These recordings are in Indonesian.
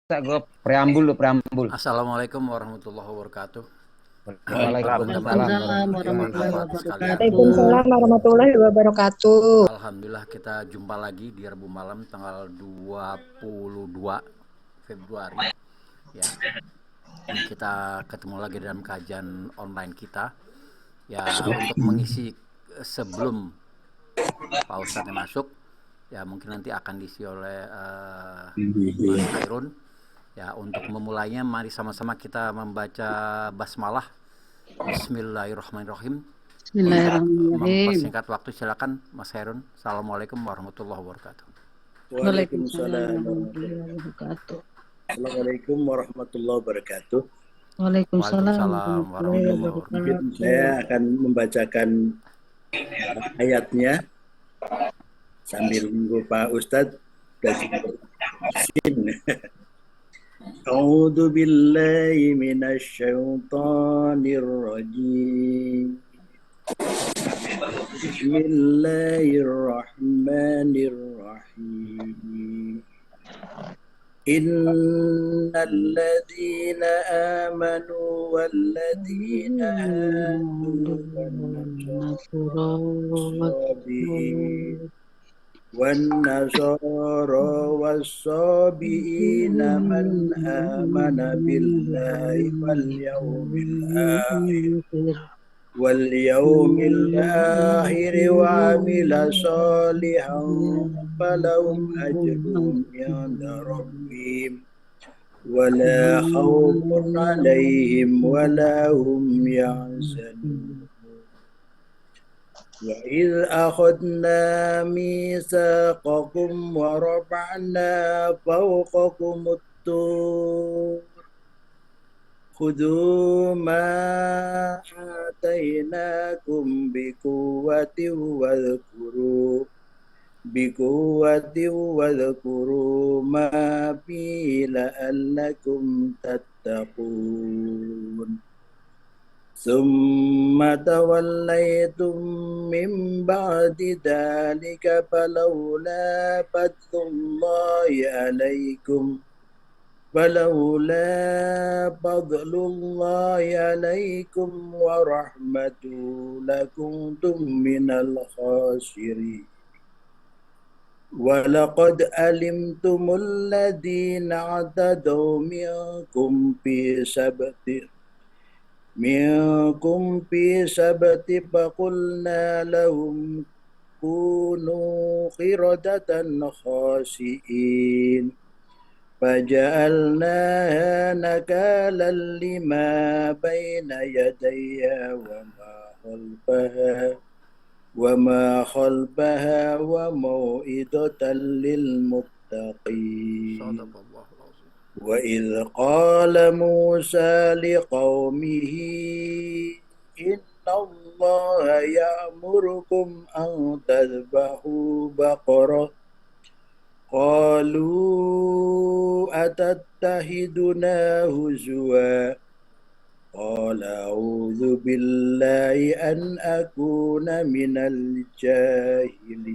Gue preambul. Assalamualaikum warahmatullahi wabarakatuh. Bapak dan Waalaikumsalam Waalaikumsalam ibu warahmatullahi warahmatullahi akhwat sekalian. wabarakatuh. Waalaikumsalam warahmatullahi wabarakatuh. Alhamdulillah kita jumpa lagi di Rabu malam tanggal 22 Februari ya. Ini kita ketemu lagi dalam kajian online kita ya untuk mengisi sebelum Pak Ustadz masuk ya mungkin nanti akan diisi oleh Mas Khairun. Ya, untuk memulainya mari sama-sama kita membaca basmalah. Bismillahirrahmanirrahim. Untuk Bismillahirrahmanirrahim. mempersingkat waktu silakan Mas Herun. Assalamualaikum warahmatullahi wabarakatuh. Waalaikumsalam Waalaikumsalam warahmatullahi warahmatullahi wabarakatuh. wabarakatuh. Assalamualaikum warahmatullahi wabarakatuh. Waalaikumsalam Waalaikumsalam warahmatullahi warahmatullahi wabarakatuh. Mungkin wabarakatuh. saya akan membacakan ayatnya sambil menunggu Pak Ustadz belajar Yasin. A'udzu billahi minasyaitonir rajim. Bismillahirrahmanirrahim. Innal ladzina amanu wal ladzina hadu والنصارى والصابئين من آمن بالله واليوم الآخر وعمل صالحا فلهم أجرهم عند ربهم ولا خوف عليهم ولا هم يحزنون وإذ أخذنا ميثاقكم ورفعنا فوقكم الطور خذوا ما آتيناكم بقوة واذكروا ما فيه لعلكم تتقون ثم توليتم من بعد ذلك فلولا فضل الله عليكم ورحمته لكنتم من الخاسرين ولقد علمتم الذين اعتدوا منكم في سبت فقلنا لهم كونوا قردة خاسئين فجعلناها نكالا لما بين يديها وما خلفها وموعظة للمتقين وإذ قال موسى لقومه إن الله يأمركم أن تذبحوا بقرة قالوا أتتخذنا هزوا قال أعوذ بالله أن أكون من الجاهلين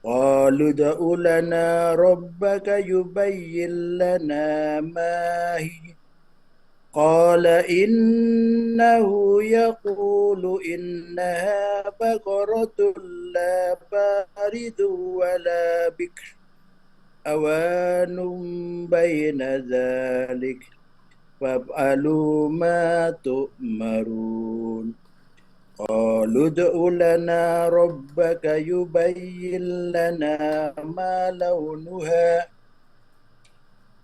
قالوا ادع لنا ربك يبين لنا ما هي قال إنه يقول إنها بقرة لا بارد ولا بكر أوان بين ذلك فافعلوا ما تؤمرون قالوا ادع لنا ربك يبين لنا ما لونها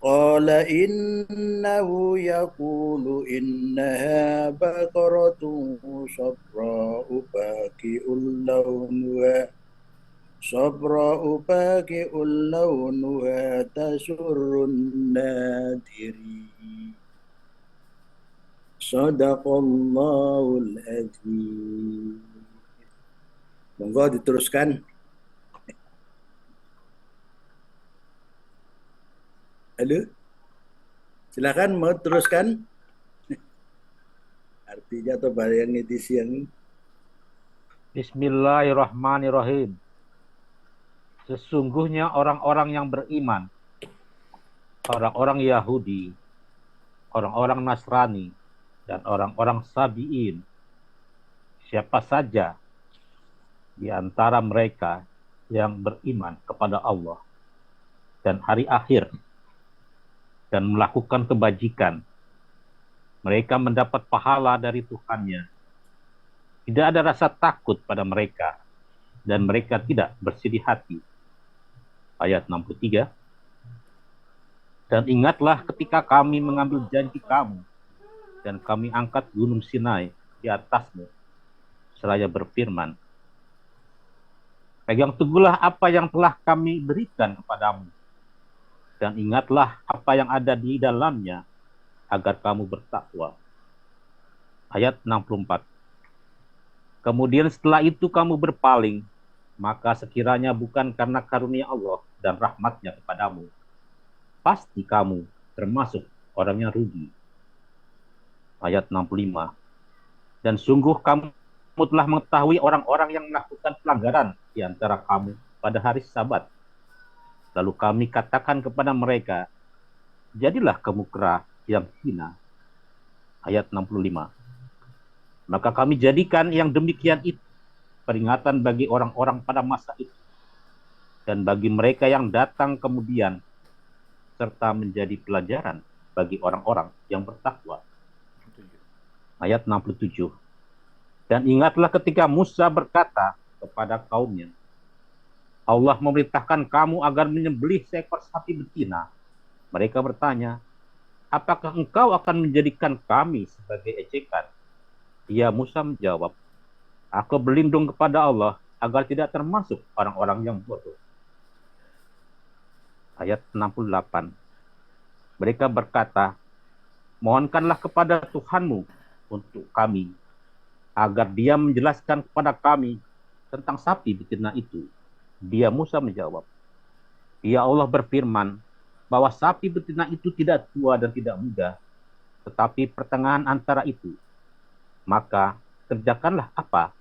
قال إنه يقول إنها بقرة صفراء فاقع لونها تسر الناظرين Sadaqallahul azim. Monggo diteruskan. Halo? Silakan mau teruskan. Artinya atau yang nitisi yang Bismillahirrahmanirrahim. Sesungguhnya orang-orang yang beriman orang-orang Yahudi, orang-orang Nasrani, dan orang-orang Sabi'in, siapa saja di antara mereka yang beriman kepada Allah dan hari akhir dan melakukan kebajikan, mereka mendapat pahala dari Tuhannya. Tidak ada rasa takut pada mereka dan mereka tidak bersedih hati. Ayat 63. Dan ingatlah ketika kami mengambil janji kamu dan kami angkat gunung Sinai di atasmu seraya berfirman, pegang teguhlah apa yang telah kami berikan kepadamu dan ingatlah apa yang ada di dalamnya agar kamu bertakwa. Ayat 64. Kemudian setelah itu kamu berpaling, maka sekiranya bukan karena karunia Allah dan rahmatnya kepadamu, pasti kamu termasuk orang yang rugi. Ayat 65. Dan sungguh kamu telah mengetahui orang-orang yang melakukan pelanggaran di antara kamu pada hari Sabat. Lalu kami katakan kepada mereka, jadilah kamu kera yang hina. Ayat 65. Maka kami jadikan yang demikian itu peringatan bagi orang-orang pada masa itu dan bagi mereka yang datang kemudian, serta menjadi pelajaran bagi orang-orang yang bertakwa. Ayat 67. Dan ingatlah ketika Musa berkata kepada kaumnya, Allah memerintahkan kamu agar menyembelih seekor sapi betina. Mereka bertanya, apakah engkau akan menjadikan kami sebagai ejekan? Ya, Musa menjawab, aku berlindung kepada Allah agar tidak termasuk orang-orang yang bodoh. Ayat 68. Mereka berkata, mohonkanlah kepada Tuhanmu untuk kami, agar dia menjelaskan kepada kami tentang sapi betina itu. Dia, Musa, menjawab, ya Allah berfirman, bahwa sapi betina itu tidak tua dan tidak muda, tetapi pertengahan antara itu. Maka kerjakanlah apa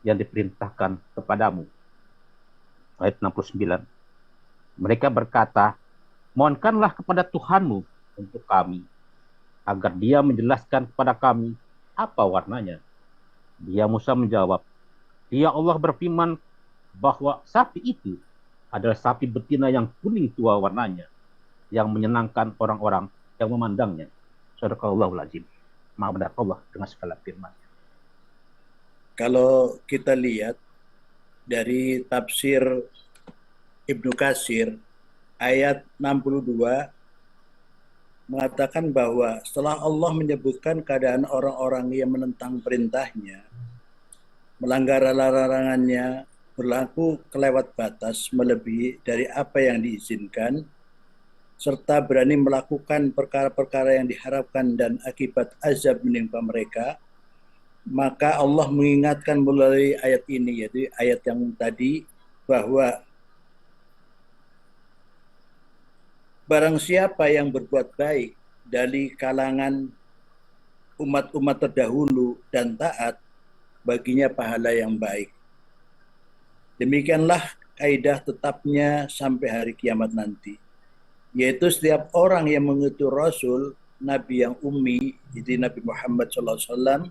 yang diperintahkan kepadamu. Ayat 69. Mereka berkata, mohonkanlah kepada Tuhanmu untuk kami, agar dia menjelaskan kepada kami apa warnanya. Dia, Musa, menjawab, ya Allah berfirman bahwa sapi itu adalah sapi betina yang kuning tua warnanya, yang menyenangkan orang-orang yang memandangnya. Sadaqallahul azim. Maha benar Allah dengan segala firman. Kalau kita lihat dari tafsir Ibnu Katsir ayat 62 mengatakan bahwa setelah Allah menyebutkan keadaan orang-orang yang menentang perintahnya, melanggar larangannya, berlaku kelewat batas melebihi dari apa yang diizinkan, serta berani melakukan perkara-perkara yang diharapkan dan akibat azab menimpa mereka, maka Allah mengingatkan melalui ayat ini, yaitu ayat yang tadi, bahwa barang siapa yang berbuat baik dari kalangan umat-umat terdahulu dan taat, baginya pahala yang baik. Demikianlah kaidah tetapnya sampai hari kiamat nanti, yaitu setiap orang yang mengutus Rasul, Nabi yang ummi, jadi Nabi Muhammad SAW,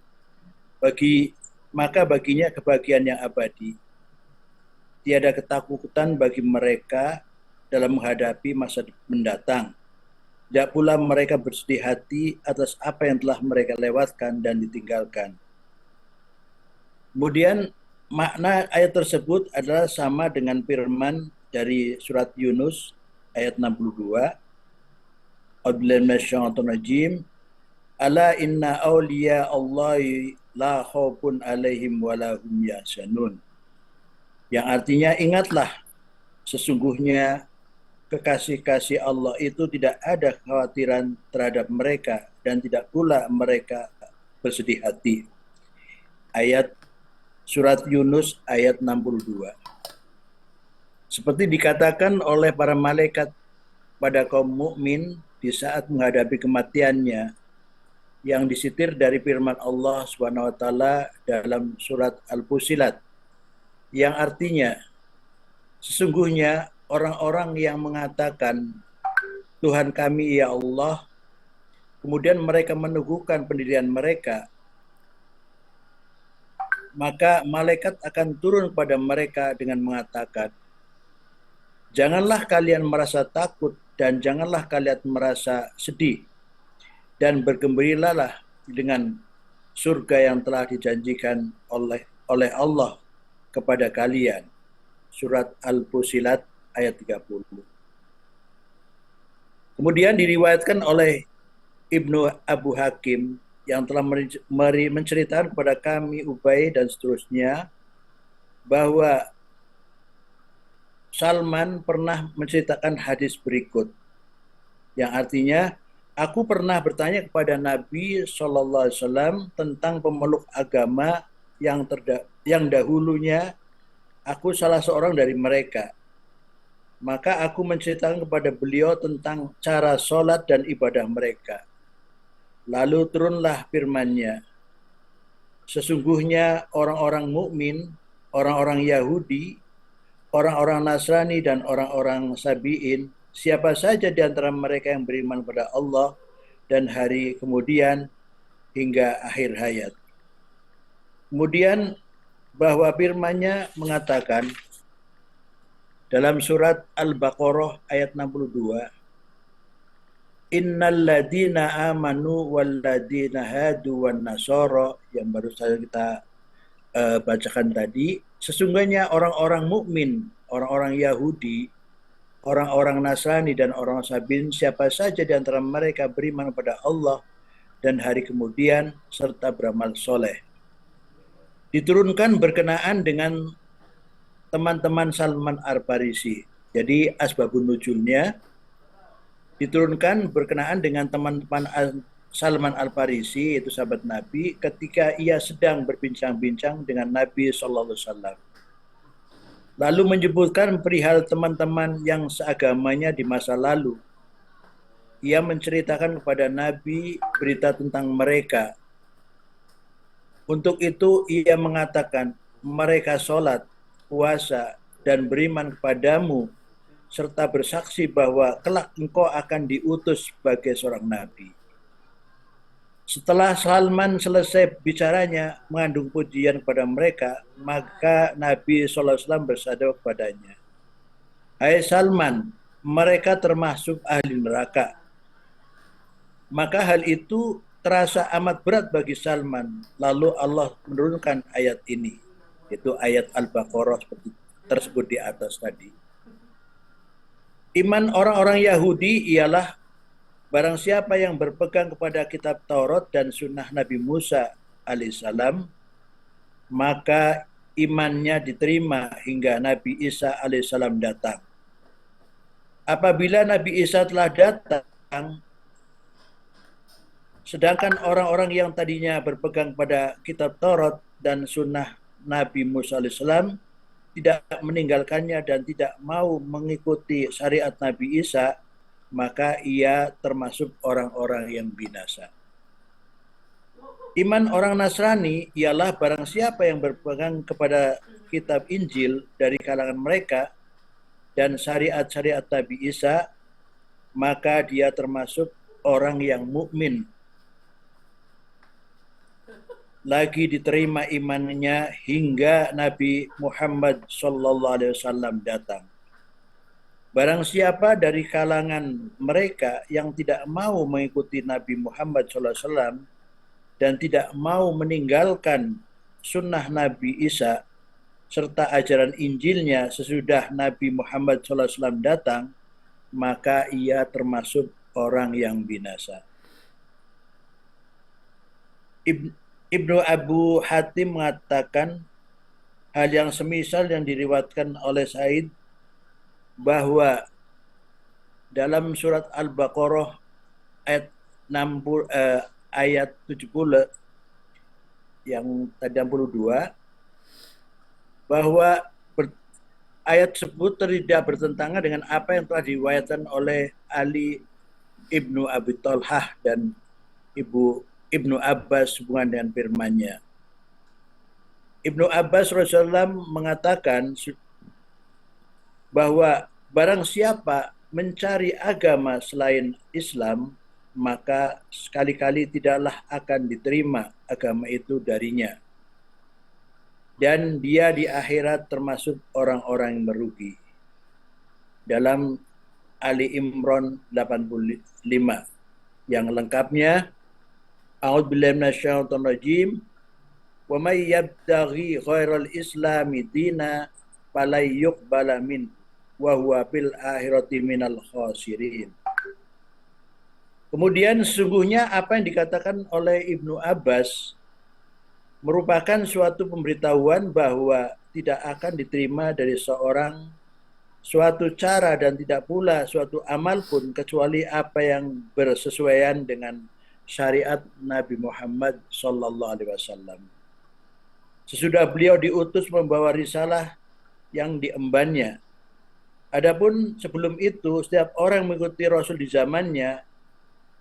maka baginya kebahagiaan yang abadi. Tiada ketakutan bagi mereka dalam menghadapi masa mendatang. Tidak pula mereka bersedih hati atas apa yang telah mereka lewatkan dan ditinggalkan. Kemudian makna ayat tersebut adalah sama dengan firman dari surat Yunus ayat 62. A'udzubillahi minasyaitonir rajim. Ala inna awliya Allahi la khaufun alaihim wa la hum yahzanun. Yang artinya, ingatlah, sesungguhnya kekasih-kasih Allah itu tidak ada kekhawatiran terhadap mereka dan tidak pula mereka bersedih hati. Ayat surat Yunus ayat 62. Seperti dikatakan oleh para malaikat pada kaum mukmin di saat menghadapi kematiannya, yang disitir dari firman Allah Subhanahu wa taala dalam surat Al-Fussilat, yang artinya, sesungguhnya orang-orang yang mengatakan Tuhan kami ya Allah. Kemudian mereka meneguhkan pendirian mereka, maka malaikat akan turun kepada mereka dengan mengatakan, janganlah kalian merasa takut dan janganlah kalian merasa sedih, dan bergembiralah dengan surga yang telah dijanjikan oleh Allah kepada kalian. Surat Al-Fusilat ayat 30. Kemudian diriwayatkan oleh Ibnu Abu Hakim yang telah menceritakan kepada kami, Ubay dan seterusnya, bahwa Salman pernah menceritakan hadis berikut, yang artinya, aku pernah bertanya kepada Nabi SAW tentang pemeluk agama yang dahulunya aku salah seorang dari mereka. Maka aku menceritakan kepada beliau tentang cara sholat dan ibadah mereka. Lalu turunlah firman-Nya, sesungguhnya orang-orang mukmin, orang-orang Yahudi, orang-orang Nasrani dan orang-orang Sabi'in, siapa saja di antara mereka yang beriman pada Allah dan hari kemudian hingga akhir hayat. Kemudian bahwa firman-Nya mengatakan dalam surat Al-Baqarah ayat 62, Innal ladina amanu wal ladina hadu wan nasara, yang baru saja kita bacakan tadi, sesungguhnya orang-orang mukmin, orang-orang Yahudi, orang-orang Nasrani dan orang Sabiin, siapa saja di antara mereka beriman pada Allah dan hari kemudian serta beramal soleh. Diturunkan berkenaan dengan teman-teman Salman Al-Farisi. Jadi asbabun nuzulnya diturunkan berkenaan dengan teman-teman Salman Al-Farisi, yaitu sahabat Nabi, ketika ia sedang berbincang-bincang dengan Nabi SAW. Lalu menyebutkan perihal teman-teman yang seagamanya di masa lalu. Ia menceritakan kepada Nabi berita tentang mereka. Untuk itu ia mengatakan, mereka sholat, puasa, dan beriman kepadamu, serta bersaksi bahwa kelak engkau akan diutus sebagai seorang nabi. Setelah Salman selesai bicaranya mengandung pujian kepada mereka, maka Nabi SAW bersabda kepadanya, hai Salman, mereka termasuk ahli neraka. Maka hal itu terasa amat berat bagi Salman. Lalu Allah menurunkan ayat ini, yaitu ayat Al-Baqarah seperti tersebut di atas tadi. Iman orang-orang Yahudi ialah barang siapa yang berpegang kepada kitab Taurat dan sunnah Nabi Musa alaihissalam, maka imannya diterima hingga Nabi Isa alaihissalam datang. Apabila Nabi Isa telah datang, sedangkan orang-orang yang tadinya berpegang pada kitab Taurat dan sunnah Nabi Musa alaihissalam tidak meninggalkannya dan tidak mau mengikuti syariat Nabi Isa, maka ia termasuk orang-orang yang binasa. Iman orang Nasrani ialah barang siapa yang berpegang kepada kitab Injil dari kalangan mereka dan syariat-syariat Nabi Isa, maka dia termasuk orang yang mukmin. Lagi diterima imannya hingga Nabi Muhammad SAW datang. Barang siapa dari kalangan mereka yang tidak mau mengikuti Nabi Muhammad SAW dan tidak mau meninggalkan sunnah Nabi Isa serta ajaran Injilnya sesudah Nabi Muhammad SAW datang, maka ia termasuk orang yang binasa. Ibnu Abu Hatim mengatakan hal yang semisal yang diriwayatkan oleh Said, bahwa dalam surat Al-Baqarah ayat 60, ayat 70 yang tadi 62, bahwa ayat tersebut tidak bertentangan dengan apa yang telah diriwayatkan oleh Ali Ibnu Abi Thalhah dan Ibnu Abbas hubungan dengan firman-Nya. Ibnu Abbas Rasulullah mengatakan bahwa barang siapa mencari agama selain Islam, maka sekali-kali tidaklah akan diterima agama itu darinya. Dan dia di akhirat termasuk orang-orang yang merugi. Dalam Ali Imran 85. Yang lengkapnya, A'udzubillahi minasyaitonir rajim. Wa may yabtaghi ghairal islami dina falay yuqbala min wa huwa fil akhirati minal khasirin. Kemudian sesungguhnya apa yang dikatakan oleh Ibnu Abbas merupakan suatu pemberitahuan bahwa tidak akan diterima dari seorang suatu cara dan tidak pula suatu amal pun kecuali apa yang bersesuaian dengan syariat Nabi Muhammad sallallahu alaihi wasallam. Sesudah beliau diutus membawa risalah yang diembannya. Adapun sebelum itu, setiap orang mengikuti Rasul di zamannya,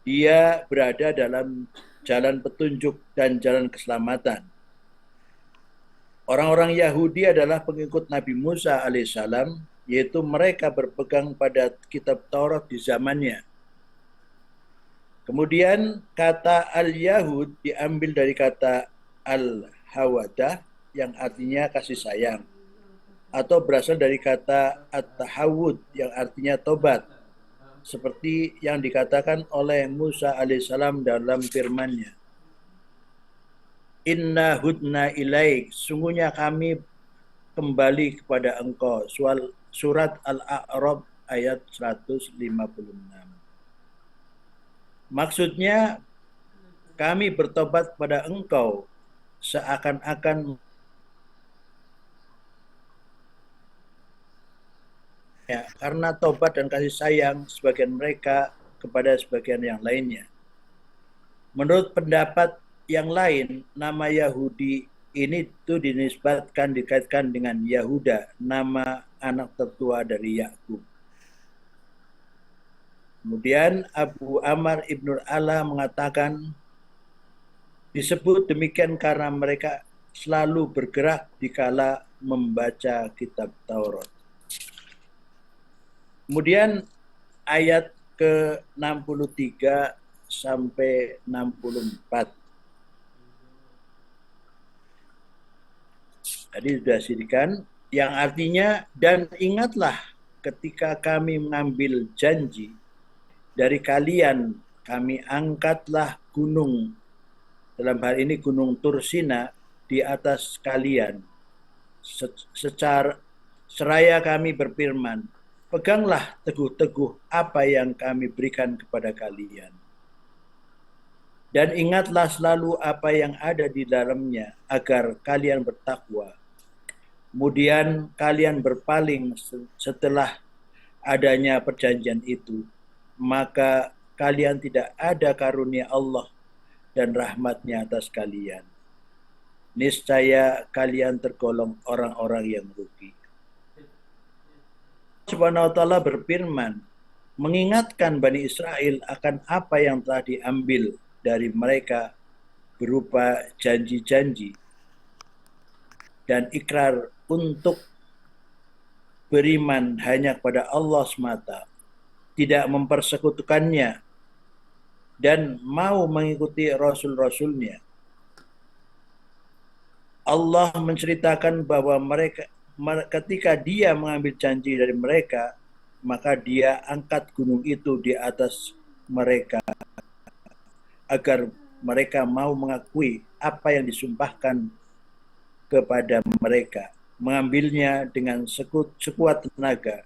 dia berada dalam jalan petunjuk dan jalan keselamatan. Orang-orang Yahudi adalah pengikut Nabi Musa alaihissalam, yaitu mereka berpegang pada kitab Taurat di zamannya. Kemudian kata al-Yahud diambil dari kata al-Hawadah yang artinya kasih sayang, atau berasal dari kata at-tahawud yang artinya tobat, seperti yang dikatakan oleh Musa alaihissalam dalam firman-Nya. Inna hudna ilaik, sungguhnya kami kembali kepada engkau. Surat Al-A'raf ayat 156. Maksudnya kami bertobat pada engkau seakan-akan ya, karena tobat dan kasih sayang sebagian mereka kepada sebagian yang lainnya. Menurut pendapat yang lain, nama Yahudi ini tuh dikaitkan dengan Yahuda, nama anak tertua dari Yakub. Kemudian Abu Amr Ibnul Ala mengatakan disebut demikian karena mereka selalu bergerak dikala membaca kitab Taurat. Kemudian ayat ke-63 sampai 64. Tadi sudah disebutkan, yang artinya, dan ingatlah ketika kami mengambil janji dari kalian, kami angkatlah gunung, dalam hal ini gunung Tursina, di atas kalian. Secara seraya kami berfirman, peganglah teguh-teguh apa yang kami berikan kepada kalian. Dan ingatlah selalu apa yang ada di dalamnya, agar kalian bertakwa. Kemudian kalian berpaling setelah adanya perjanjian itu, maka kalian tidak ada karunia Allah dan rahmatnya atas kalian. Niscaya kalian tergolong orang-orang yang rugi. Subhanahu wa ta'ala berfirman, mengingatkan Bani Israel akan apa yang telah diambil dari mereka berupa janji-janji dan ikrar untuk beriman hanya kepada Allah semata, tidak mempersekutukannya, dan mau mengikuti Rasul-Rasulnya. Allah menceritakan bahwa mereka ketika dia mengambil janji dari mereka, maka dia angkat gunung itu di atas mereka agar mereka mau mengakui apa yang disumpahkan kepada mereka, mengambilnya dengan sekuat tenaga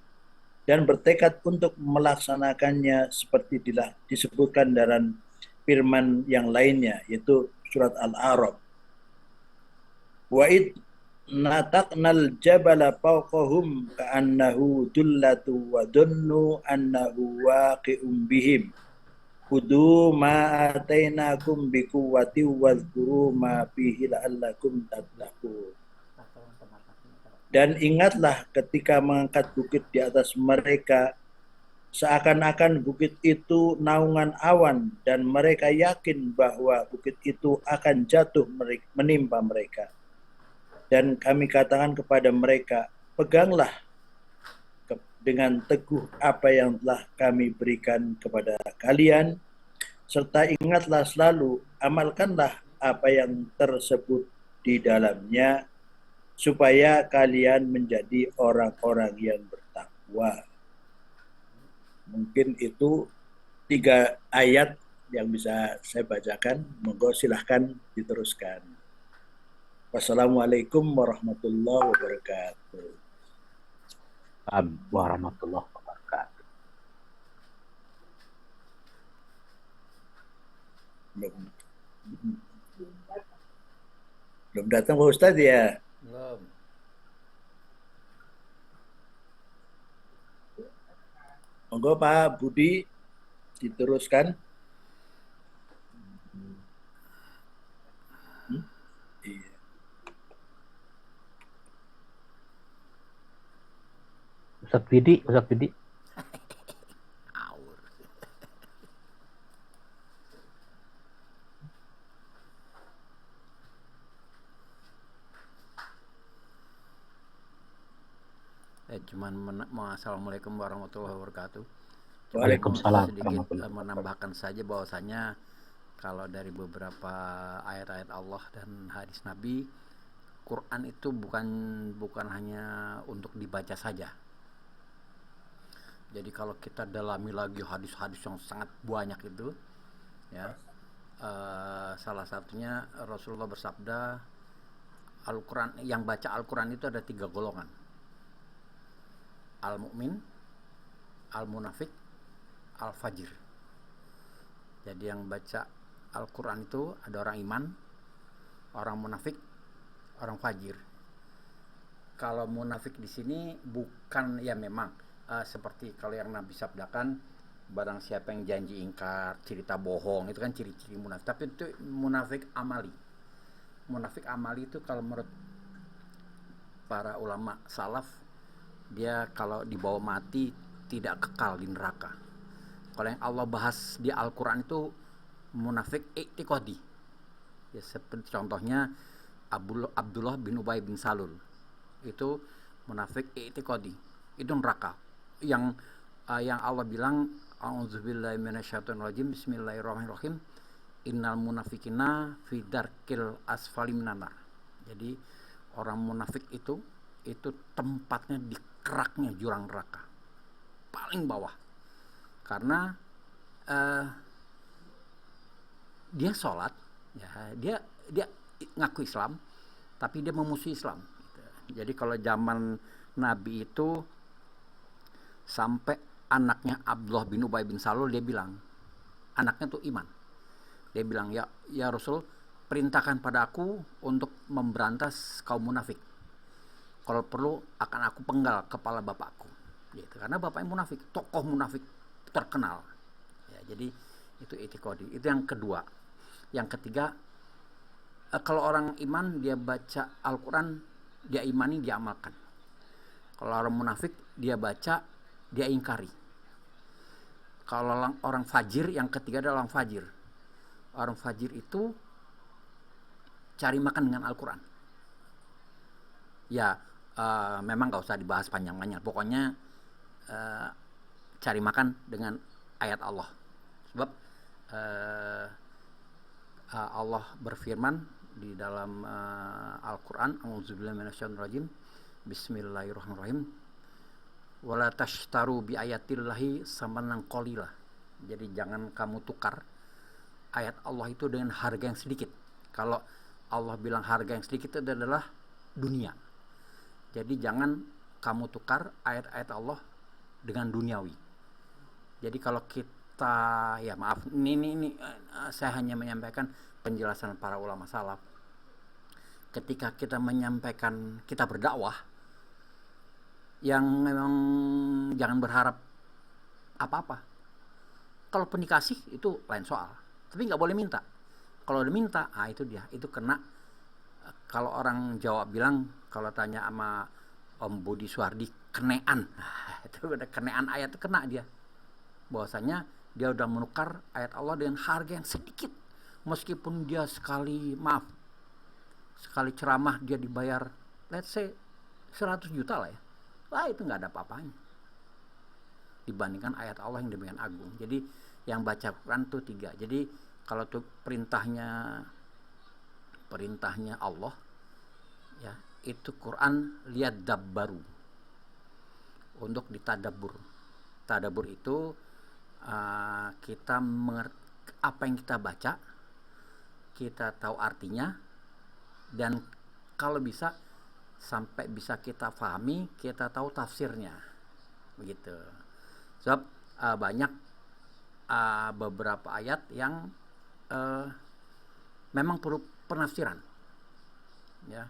dan bertekad untuk melaksanakannya seperti disebutkan dalam firman yang lainnya, yaitu surat Al-A'raf. Wa'id nataqnal jabala fawqahum ka'annahu dullatu wa dunnu annahu waqi'um bihim. Khudhu ma atainakum biquwwati wadhkuru ma fihi la'allakum tattaqun. Dan ingatlah ketika mengangkat bukit di atas mereka, seakan-akan bukit itu naungan awan, dan mereka yakin bahwa bukit itu akan jatuh menimpa mereka. Dan kami katakan kepada mereka, peganglah dengan teguh apa yang telah kami berikan kepada kalian, serta ingatlah selalu, amalkanlah apa yang tersebut di dalamnya, supaya kalian menjadi orang-orang yang bertakwa. Mungkin itu 3 ayat yang bisa saya bacakan. Monggo silahkan diteruskan. Wassalamualaikum warahmatullahi wabarakatuh. Warahmatullahi wabarakatuh. Belum datang Pak Ustadz ya? Belum. Monggo Pak Budi diteruskan. Iya. Ustadz Widi. Aur. Assalamualaikum warahmatullahi wabarakatuh. Waalaikumsalam Sedikit warahmatullahi menambahkan saja bahwasanya kalau dari beberapa ayat-ayat Allah dan hadis Nabi, Quran itu bukan hanya untuk dibaca saja. Jadi kalau kita dalami lagi hadis-hadis yang sangat banyak itu, ya, salah satunya Rasulullah bersabda, Al-Quran, yang baca Al-Quran itu ada 3 golongan: Al-Mu'min, Al-Munafik, Al-Fajir. Jadi yang baca Al-Quran itu ada orang iman, orang munafik, orang fajir. Kalau munafik di sini bukan, ya memang seperti kalau yang Nabi sabdakan, barang siapa yang janji ingkar, cerita bohong, itu kan ciri-ciri munafik. Tapi itu munafik amali. Munafik amali itu kalau menurut para ulama salaf, dia kalau dibawa mati tidak kekal di neraka. Kalau yang Allah bahas di Al-Quran itu munafik i'tiqadi. Ya, seperti contohnya Abdullah bin Ubay bin Salul. Itu munafik i'tiqadi. Itu neraka. Yang Allah bilang, a'udzubillahi minasyaitonirrajim, bismillahirrahmanirrahim, innal munafikina fi darkil asfali minan nar. Jadi orang munafik itu tempatnya di keraknya jurang neraka, paling bawah. Karena dia sholat, ya, dia ngaku Islam, tapi dia memusuhi Islam. Jadi kalau zaman Nabi itu sampai anaknya Abdullah bin Ubay bin Salul, dia bilang, anaknya tuh iman. Dia bilang, ya Rasul, perintahkan pada aku untuk memberantas kaum munafik. Kalau perlu akan aku penggal kepala bapakku. Gitu. Karena bapaknya munafik, tokoh munafik terkenal. Ya, jadi itu itikadi. Itu yang kedua. Yang ketiga, kalau orang iman dia baca Al-Quran, dia imani, dia amalkan. Kalau orang munafik dia baca, dia ingkari. Kalau orang fajir, yang ketiga adalah orang fajir. Orang fajir itu cari makan dengan Al-Quran. Ya, memang gak usah dibahas panjang-panjang. Pokoknya cari makan dengan ayat Allah. Sebab Allah berfirman di dalam Al-Quran, a'udzubillahi minasyaitonirrajim, bismillahirrahmanirrahim, wala tashtaru bi ayatillahi samanan qalila. Jadi jangan kamu tukar ayat Allah itu dengan harga yang sedikit. Kalau Allah bilang harga yang sedikit itu adalah dunia. Jadi jangan kamu tukar ayat-ayat Allah dengan duniawi. Jadi kalau kita, ya maaf, ini saya hanya menyampaikan penjelasan para ulama salaf. Ketika kita menyampaikan, kita berdakwah, yang memang jangan berharap apa-apa. Kalau penikasih itu lain soal, tapi nggak boleh minta. Kalau udah minta, itu dia, itu kena. Kalau orang Jawa bilang, kalau tanya sama Om Budi Suardi, kenean. Itu udah kenean ayat, itu kena dia. Bahwasanya dia udah menukar ayat Allah dengan harga yang sedikit. Meskipun dia sekali ceramah dia dibayar, let's say 100 juta lah ya. Lah itu nggak ada apa-apanya. dibandingkan ayat Allah yang demikian agung. Jadi yang baca Quran tuh 3. Jadi kalau tuh perintahnya Allah ya, itu Quran lihat dabbaru, untuk ditadabur. Tadabur itu kita apa yang kita baca, kita tahu artinya, dan kalau bisa sampai bisa kita pahami, kita tahu tafsirnya, begitu. Sebab banyak beberapa ayat yang memang perlu penafsiran, ya.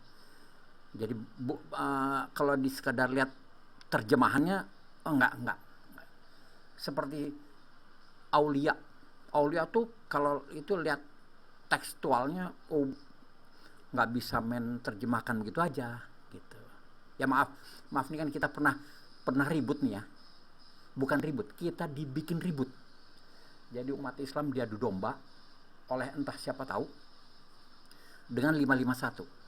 Jadi kalau di sekadar lihat terjemahannya enggak. Seperti aulia tuh kalau itu lihat tekstualnya nggak bisa main terjemahkan begitu aja gitu. Ya maaf nih kan kita pernah ribut nih ya. Bukan ribut, kita dibikin ribut. Jadi umat Islam diadu domba oleh entah siapa tahu dengan 551.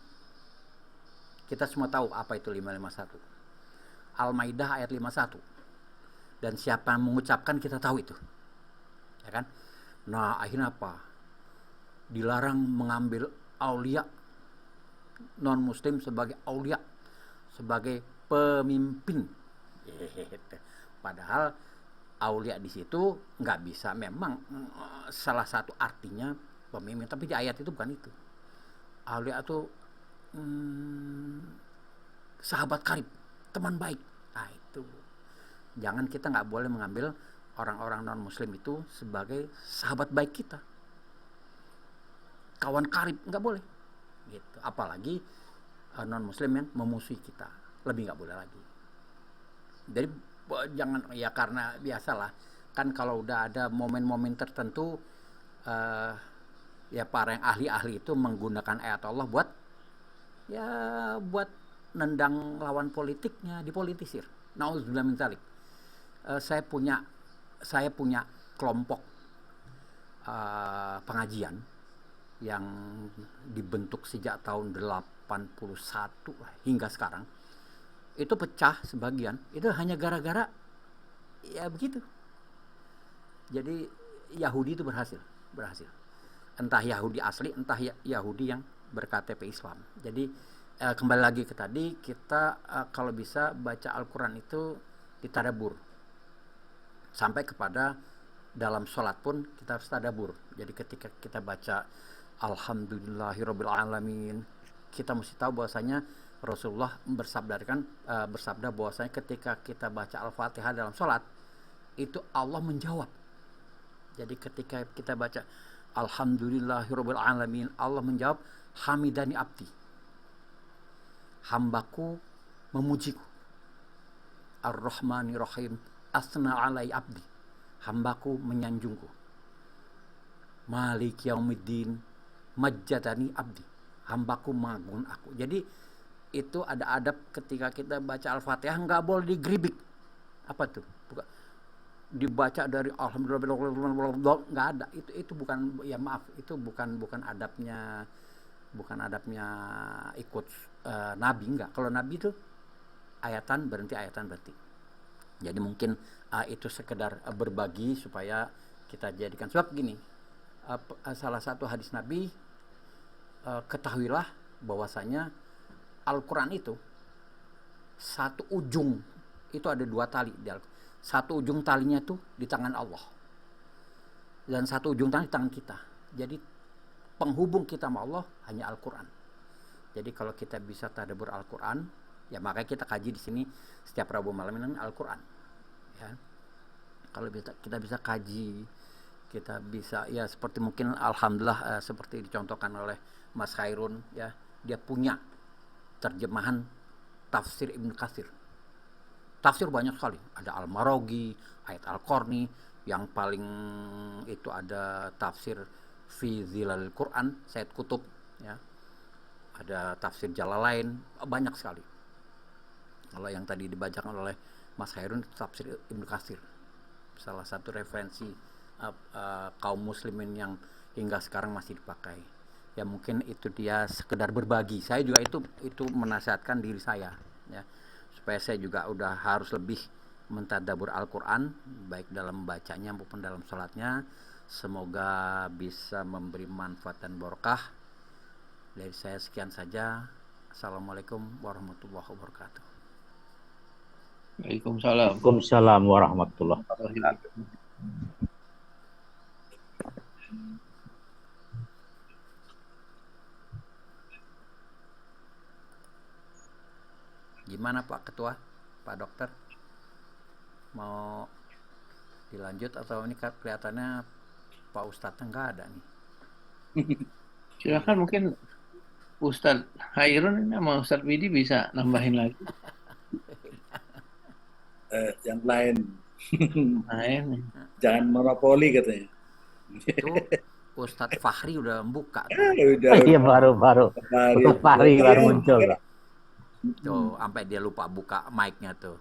Kita semua tahu apa itu 551. Al-Maidah ayat 51. Dan siapa yang mengucapkan kita tahu itu. Ya kan? Nah, akhirnya apa? Dilarang mengambil aulia non muslim sebagai aulia, sebagai pemimpin. Padahal aulia di situ nggak bisa, memang salah satu artinya pemimpin, tapi di ayat itu bukan itu. Aulia itu sahabat karib, teman baik. Nah itu, jangan, kita nggak boleh mengambil orang-orang non muslim itu sebagai sahabat baik kita, kawan karib, nggak boleh gitu. Apalagi non muslim yang memusuhi kita, lebih nggak boleh lagi. Jadi jangan, ya karena biasalah kan kalau udah ada momen-momen tertentu ya para yang ahli-ahli itu menggunakan ayat Allah buat nendang lawan politiknya, dipolitisir. Nauzubillah min dzalik. Saya punya kelompok pengajian yang dibentuk sejak tahun 81 hingga sekarang. Itu pecah sebagian, itu hanya gara-gara ya begitu. Jadi Yahudi itu berhasil. Entah Yahudi asli, entah Yahudi yang berKTP Islam. Jadi kembali lagi ke tadi, kita kalau bisa baca Al-Quran itu ditadabur. Sampai kepada dalam sholat pun kita harus tadabur. Jadi ketika kita baca Alhamdulillahirabbil alamin, kita mesti tahu bahwasanya Rasulullah bersabda bahwasanya ketika kita baca Al-Fatihah dalam sholat itu Allah menjawab. Jadi ketika kita baca Alhamdulillahirabbil alamin, Allah menjawab, hamidani abdi, hambaku memujiku. Ar-Rahmanir Rahim, asna alai abdi, hambaku menyanjungku. Malik yaumiddin, majjadani abdi, hambaku mengagung aku. Jadi itu ada adab ketika kita baca Al-Fatihah, nggak boleh digeribik. Apa tuh? Bukan dibaca dari alhamdulillah, nggak ada. Itu bukan, ya maaf, itu bukan adabnya ikut Nabi, enggak. Kalau Nabi itu ayatan berhenti. Jadi mungkin itu sekedar berbagi supaya kita jadikan. Sebab gini, salah satu hadis Nabi, ketahuilah bahwasanya Al-Quran itu satu ujung itu ada 2 tali. Satu ujung talinya itu di tangan Allah, dan satu ujung tali di tangan kita. Jadi penghubung kita sama Allah hanya Al-Quran. Jadi kalau kita bisa tadabbur Al-Quran, ya makanya kita kaji di sini setiap Rabu malam ini Al-Quran. Ya. Kalau kita bisa kaji, kita bisa ya seperti mungkin alhamdulillah seperti dicontohkan oleh Mas Khairun, ya dia punya terjemahan tafsir Ibnu Katsir. Tafsir banyak sekali, ada Al-Maraghi, ayat Al-Qarni, yang paling itu ada tafsir Fi Zilalil Quran, Said Qutb, ya. Ada tafsir Jalalain, banyak sekali. Kalau yang tadi dibacakan oleh Mas Khairun, tafsir Ibnu Katsir, salah satu referensi kaum muslimin yang hingga sekarang masih dipakai. Ya mungkin itu dia sekedar berbagi. Saya juga itu menasihatkan diri saya, ya, supaya saya juga udah harus lebih mentadabbur Al-Quran, baik dalam bacanya maupun dalam sholatnya. Semoga bisa memberi manfaat dan berkah. Dari saya sekian saja. Assalamualaikum warahmatullahi wabarakatuh. Waalaikumsalam. Waalaikumsalam warahmatullahi wabarakatuh. Gimana Pak Ketua, Pak Dokter? Mau dilanjut atau ini kelihatannya Pak Ustadznya nggak ada nih? Silakan, mungkin Ustadz Hairun ini sama Ustadz Widi bisa nambahin lagi. Yang lain Nah, ini. jangan monopoli katanya. Itu Ustadz Fahri udah membuka tuh. Udah, Iya baru Fahri baru muncul. Tuh, sampai dia lupa buka mic-nya tuh.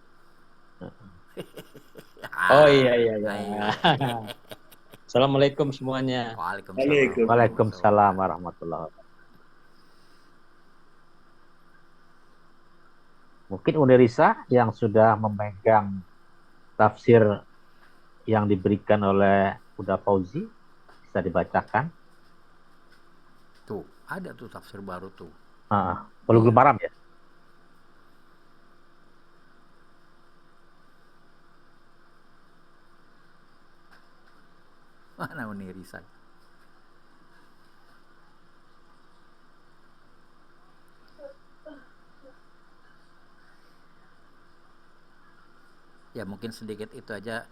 Oh iya. Ayo. Assalamualaikum semuanya. Waalaikumsalam. Waalaikumsalam warahmatullahi wabarakatuh. Mungkin Unirisa yang sudah memegang tafsir yang diberikan oleh Uda Fauzi bisa dibacakan. Tuh, ada tuh tafsir baru tuh. Bulughul Maram ya. Mana Unirisa? Ya mungkin sedikit itu aja.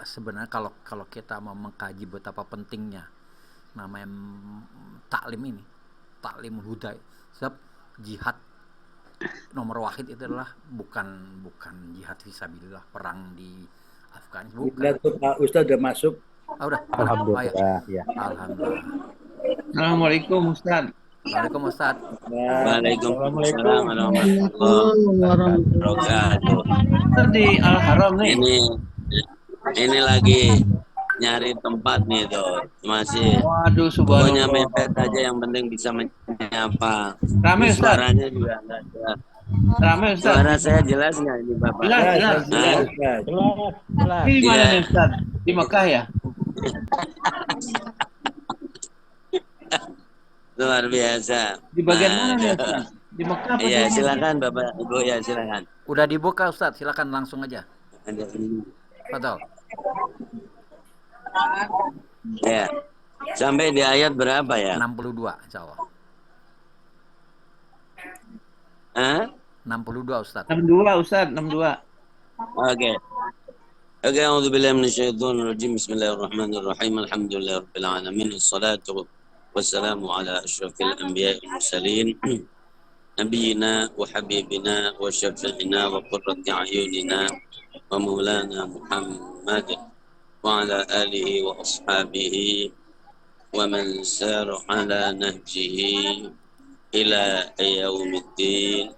Sebenarnya kalau kita mau mengkaji betapa pentingnya namanya taklim ini, taklim huda. Sebab jihad nomor wahid itu adalah bukan jihad fisabilillah, perang di Afghanistan. Bukan. Udah tuh Pak Ustadz udah masuk. Udah. Alhamdulillah. Ya. Alhamdulillah. Assalamualaikum Ustadz. Waalaikumsalam Ustaz. Waalaikumsalam warahmatullahi wabarakatuh. Ustadz di Al-Haram nih. Ini lagi nyari tempat nih tuh. Masih Waduh, pokoknya subhanallah. mepet aja, yang penting bisa menyapa. Rame Ustadz. Suaranya juga enggak ada. Rame Ustadz. Suara saya jelas nggak ini Bapak? Jelas. Ini di mana Iya. nih Ustadz? Di Mekah ya? Luar biasa. Di bagian mana nih Ustadz? Di Mekah apa Iya, di mana? silakan Bapak Ibu, ya silakan. Udah dibuka Ustaz, silakan langsung aja. Ada ini. Betul. Ya. Sampai di ayat berapa ya? 62 insyaallah. Hah? 62 Ustaz. 62 Ustadz, 62. Oke. Oke, a'udzu billahi minasyaitonir rajim. Bismillahirrahmanirrahim. Alhamdulillahirabbil alamin. Wassalatu wassalamu ala asyrafil anbiya'i wal mursalin. Nabiyyina wa habibina wa syafi'ina wa qurrati a'yunina wa maulana Muhammad wa ala alihi wa ashabihi wa man sara ala nahjihi ila yaumiddin.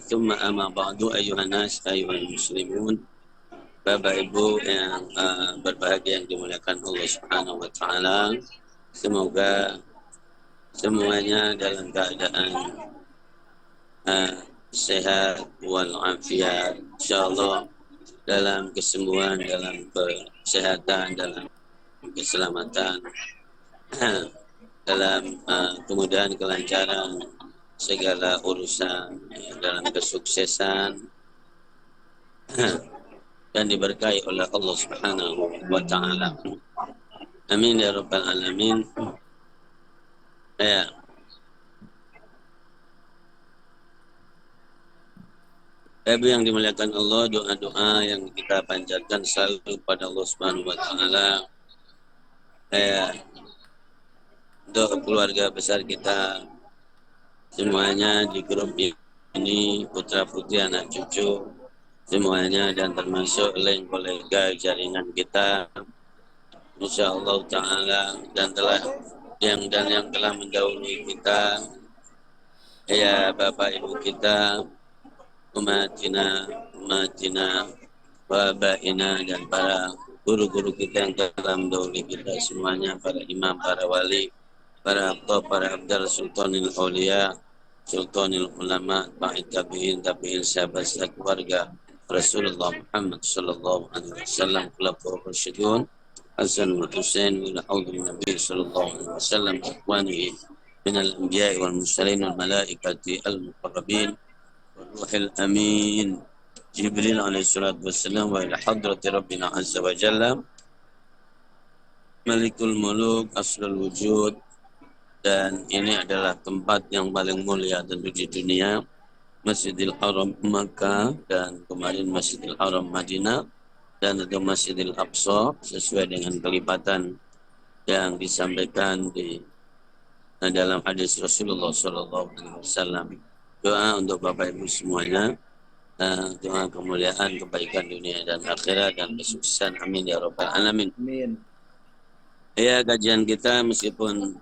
Thumma amma ba'du ayyuhan nas ayyuhal muslimun. Bapak Ibu yang berbahagia yang dimuliakan Allah Subhanahu wa taala, semoga semuanya dalam keadaan sehat walafiat, insyaallah, dalam kesembuhan, dalam kesehatan, dalam keselamatan, dalam kemudahan, kelancaran segala urusan, dalam kesuksesan dan diberkahi oleh Allah Subhanahu wa taala. Amin ya rabbal alamin. Ya. Ibu yang dimuliakan Allah, doa-doa yang kita panjatkan selalu pada Allah Subhanahu wa taala. Untuk keluarga besar kita semuanya di grup ini, putra putri anak cucu semuanya, dan termasuk link kolega jaringan kita, insyaallah taala, dan yang telah mendahului kita, ya Bapak Ibu kita, umatina, wabaina, dan para guru-guru kita yang telah mendahului kita semuanya, para imam, para wali, para abdal, para abdal sultanil aulia, sultanil ulama, ba'id tabi'in, sahabat keluarga Rasulullah Muhammad sallallahu alaihi wasallam, khulafaur rasyidun Hasan wal Husain ila haudhi Nabi sallallahu alaihi wasallam, ikhwanihi min al-anbiya'i wal mursalin wal malaikati al-muqarrabin wal ruhil amin Jibril alaihi salatu wassalam, wa ila hadrati Rabbina azza wa jalla Malikul Muluk Aslul Wujud. Dan ini adalah tempat yang paling mulia tentu di dunia, Masjidil Haram Makkah dan kemarin Masjidil Haram Madinah dan itu Masjidil Aqsa, sesuai dengan kelipatan yang disampaikan di dalam hadis Rasulullah SAW. Doa untuk Bapak Ibu semuanya, doa kemuliaan, kebaikan dunia dan akhirat dan kesuksesan, amin ya rabbal alamin. Amin. Ya, kajian kita meskipun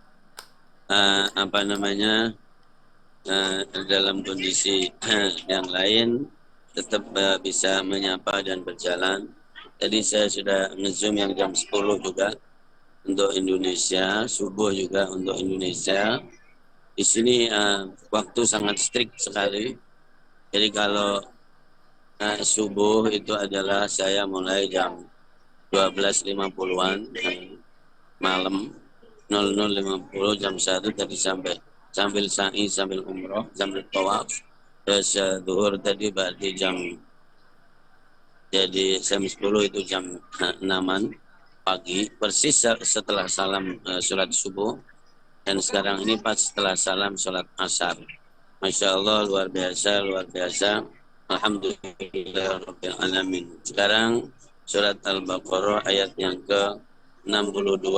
dalam kondisi yang lain tetap bisa menyapa dan berjalan. Tadi saya sudah nge-zoom yang jam 10 juga untuk Indonesia, subuh juga untuk Indonesia. Di sini waktu sangat strict sekali. Jadi kalau subuh itu adalah saya mulai jam 12.50-an malam 00.50 jam 1 tadi sambil sa'i, sambil umroh, sambil tawaf. Terus zuhur tadi berarti jadi jam 10 itu jam 6-an pagi, persis setelah salam sholat subuh. Dan sekarang ini pas setelah salam sholat asar. Masya Allah, luar biasa. Alhamdulillah Rabbil Alamin. Sekarang surat Al-Baqarah ayat yang ke-62.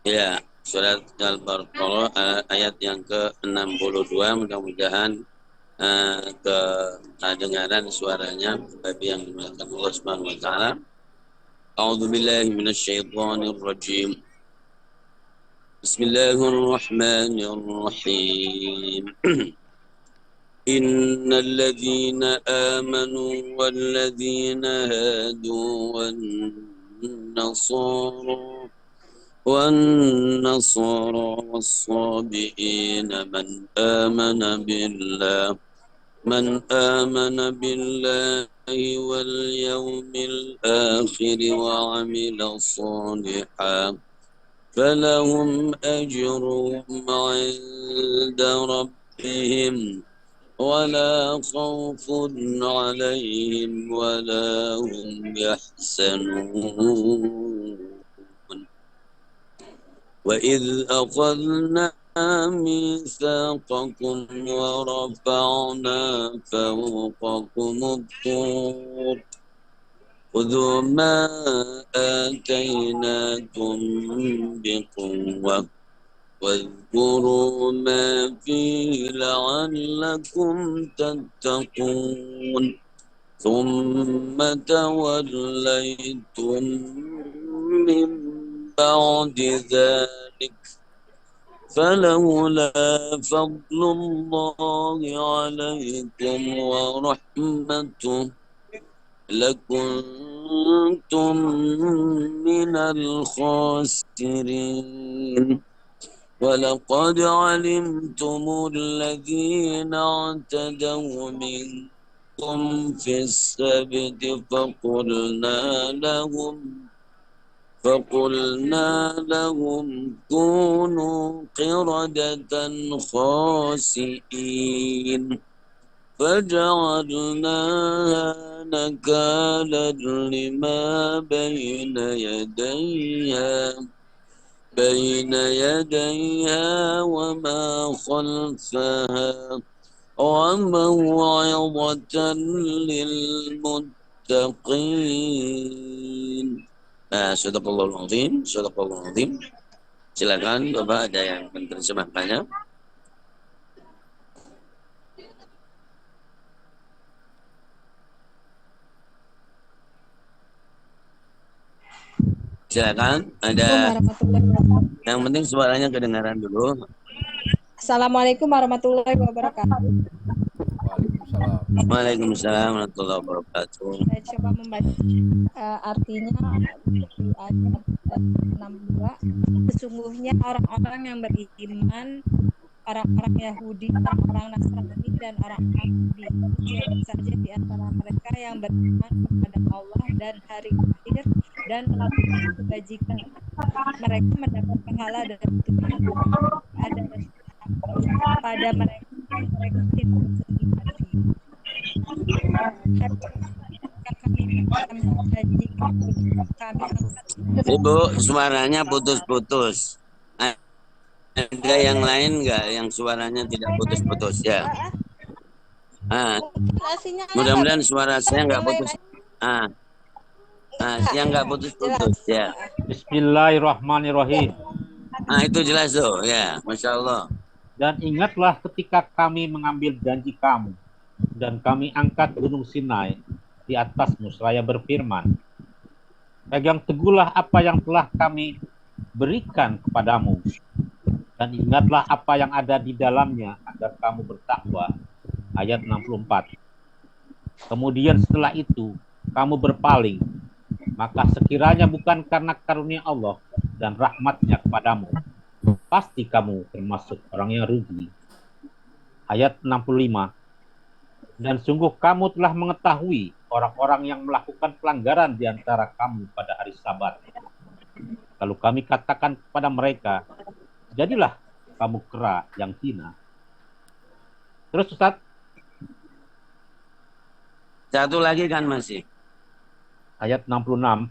Ya, surat Al-Baqarah ayat yang ke-62, mudah-mudahan kedengaran suaranya bagi yang dimuliakan Allah Subhanahu wa taala. A'udzu billahi minasyaitonir rajim. Bismillahirrahmanirrahim. Innal ladzina amanu wal ladzina hadu wan nasara والنصارى والصابئين من آمن بالله واليوم الآخر وعمل صالحا فلهم أجرهم عند ربهم ولا خوف عليهم ولا هم يحزنون وإذ أخذنا ميثاقكم ورفعنا فوقكم الطور خذوا ما آتيناكم بقوة واذكروا ما فيه لعلكم تتقون ثم توليتم من بعد ذلك فلولا فضل الله عليكم ورحمته لكنتم من الخاسرين ولقد علمتم الذين اعتدوا منكم في السبت فقلنا لهم كونوا قردة خاسئين فجعلناها نكالا لما بين يديها وما خلفها وموعظة للمتقين. Sadaqallahul azim. Silakan Bapak, ada yang menerjemahkannya. Silakan, ada. Yang penting suaranya kedengaran dulu. Assalamualaikum warahmatullahi wabarakatuh. Waalaikumsalam warahmatullahi wabarakatuh. Saya coba membaca artinya ayat 62. Sesungguhnya orang-orang yang beriman orang-orang Yahudi, orang-orang Nasrani, dan orang-orang Yahudi. Siapa saja di antara mereka yang beriman kepada Allah dan hari akhir dan melakukan kebajikan, mereka mendapat pahala dan petunjuk. Ada pada mereka tidak beriman. Ibu, suaranya putus-putus. Ada yang lain nggak yang suaranya tidak putus-putus ya? Mudah-mudahan suara saya nggak putus. Yang nggak putus-putus ya. Bismillahirrahmanirrahim. Itu jelas tuh ya, Masya Allah. Dan ingatlah ketika kami mengambil janji kamu dan kami angkat gunung Sinai di atasmu seraya berfirman, pegang teguhlah apa yang telah kami berikan kepadamu dan ingatlah apa yang ada di dalamnya agar kamu bertakwa. Ayat 64. Kemudian setelah itu kamu berpaling, maka sekiranya bukan karena karunia Allah dan rahmatnya kepadamu, pasti kamu termasuk orang yang rugi. Ayat 65. Dan sungguh kamu telah mengetahui orang-orang yang melakukan pelanggaran di antara kamu pada hari Sabat. Lalu kami katakan kepada mereka, jadilah kamu kera yang hina. Terus Ustaz. Satu lagi kan masih. Ayat 66.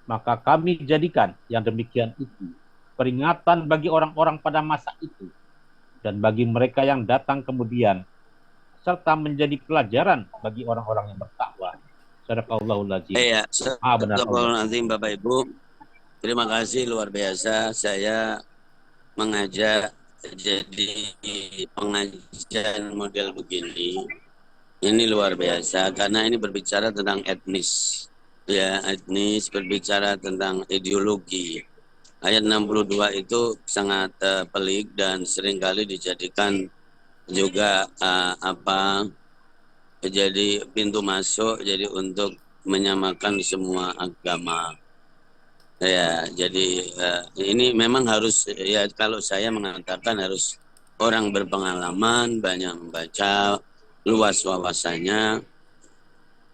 Maka kami jadikan yang demikian itu peringatan bagi orang-orang pada masa itu dan bagi mereka yang datang kemudian, serta menjadi pelajaran bagi orang-orang yang bertakwa. Sadaqallahul azim. Iya, benar. Azim Bapak Ibu. Terima kasih luar biasa. Saya mengajak jadi pengajian model begini. Ini luar biasa karena ini berbicara tentang etnis. Ya, etnis, berbicara tentang ideologi. Ayat 62 itu sangat pelik dan seringkali dijadikan juga jadi pintu masuk jadi untuk menyamakan semua agama. Ya, jadi ini memang harus ya kalau saya mengatakan harus orang berpengalaman, banyak membaca, luas wawasannya.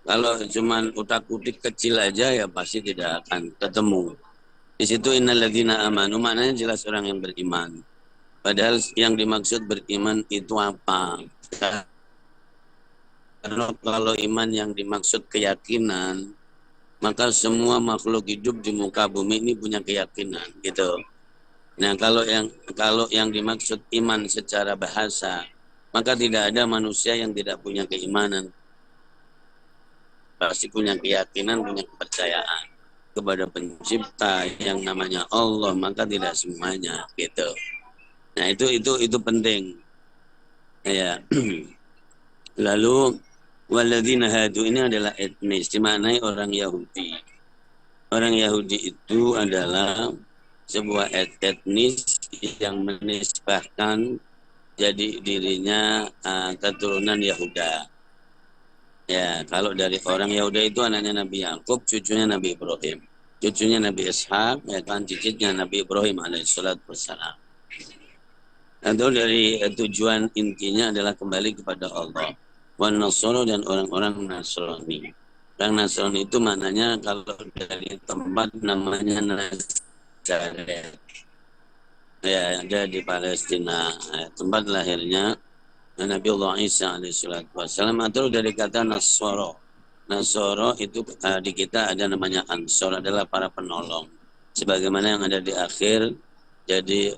Kalau cuman utak-utik kecil aja ya pasti tidak akan ketemu. Di situ innalladzina amanu maknanya jelas orang yang beriman. Padahal yang dimaksud beriman itu apa? Karena kalau iman yang dimaksud keyakinan, maka semua makhluk hidup di muka bumi ini punya keyakinan, gitu. Nah, kalau yang dimaksud iman secara bahasa, maka tidak ada manusia yang tidak punya keimanan. Pasti punya keyakinan, punya kepercayaan kepada pencipta yang namanya Allah, maka tidak semuanya, gitu. Nah, itu penting. Ya. Lalu walladzina hadu ini adalah etnis, dimaknai orang Yahudi. Orang Yahudi itu adalah sebuah etnis yang menisbahkan jadi dirinya keturunan Yahuda. Ya, kalau dari orang Yahudi itu anaknya Nabi Yakub, cucunya Nabi Ibrahim, cucunya Nabi Ishak, ya kan, cicitnya Nabi Ibrahim alaihissalatu wassalam. Atau dari tujuan intinya adalah kembali kepada Allah. Wan Nasoro dan orang-orang Nasrani. Orang Nasrani itu maknanya kalau dari tempat namanya Nazaret. Ya, ada di Palestina. Tempat lahirnya Nabi Allah Isa alaihissalatu wassalam, atau dari kata Nasoro. Nasoro itu di kita ada namanya Ansor, adalah para penolong. Sebagaimana yang ada di akhir, jadi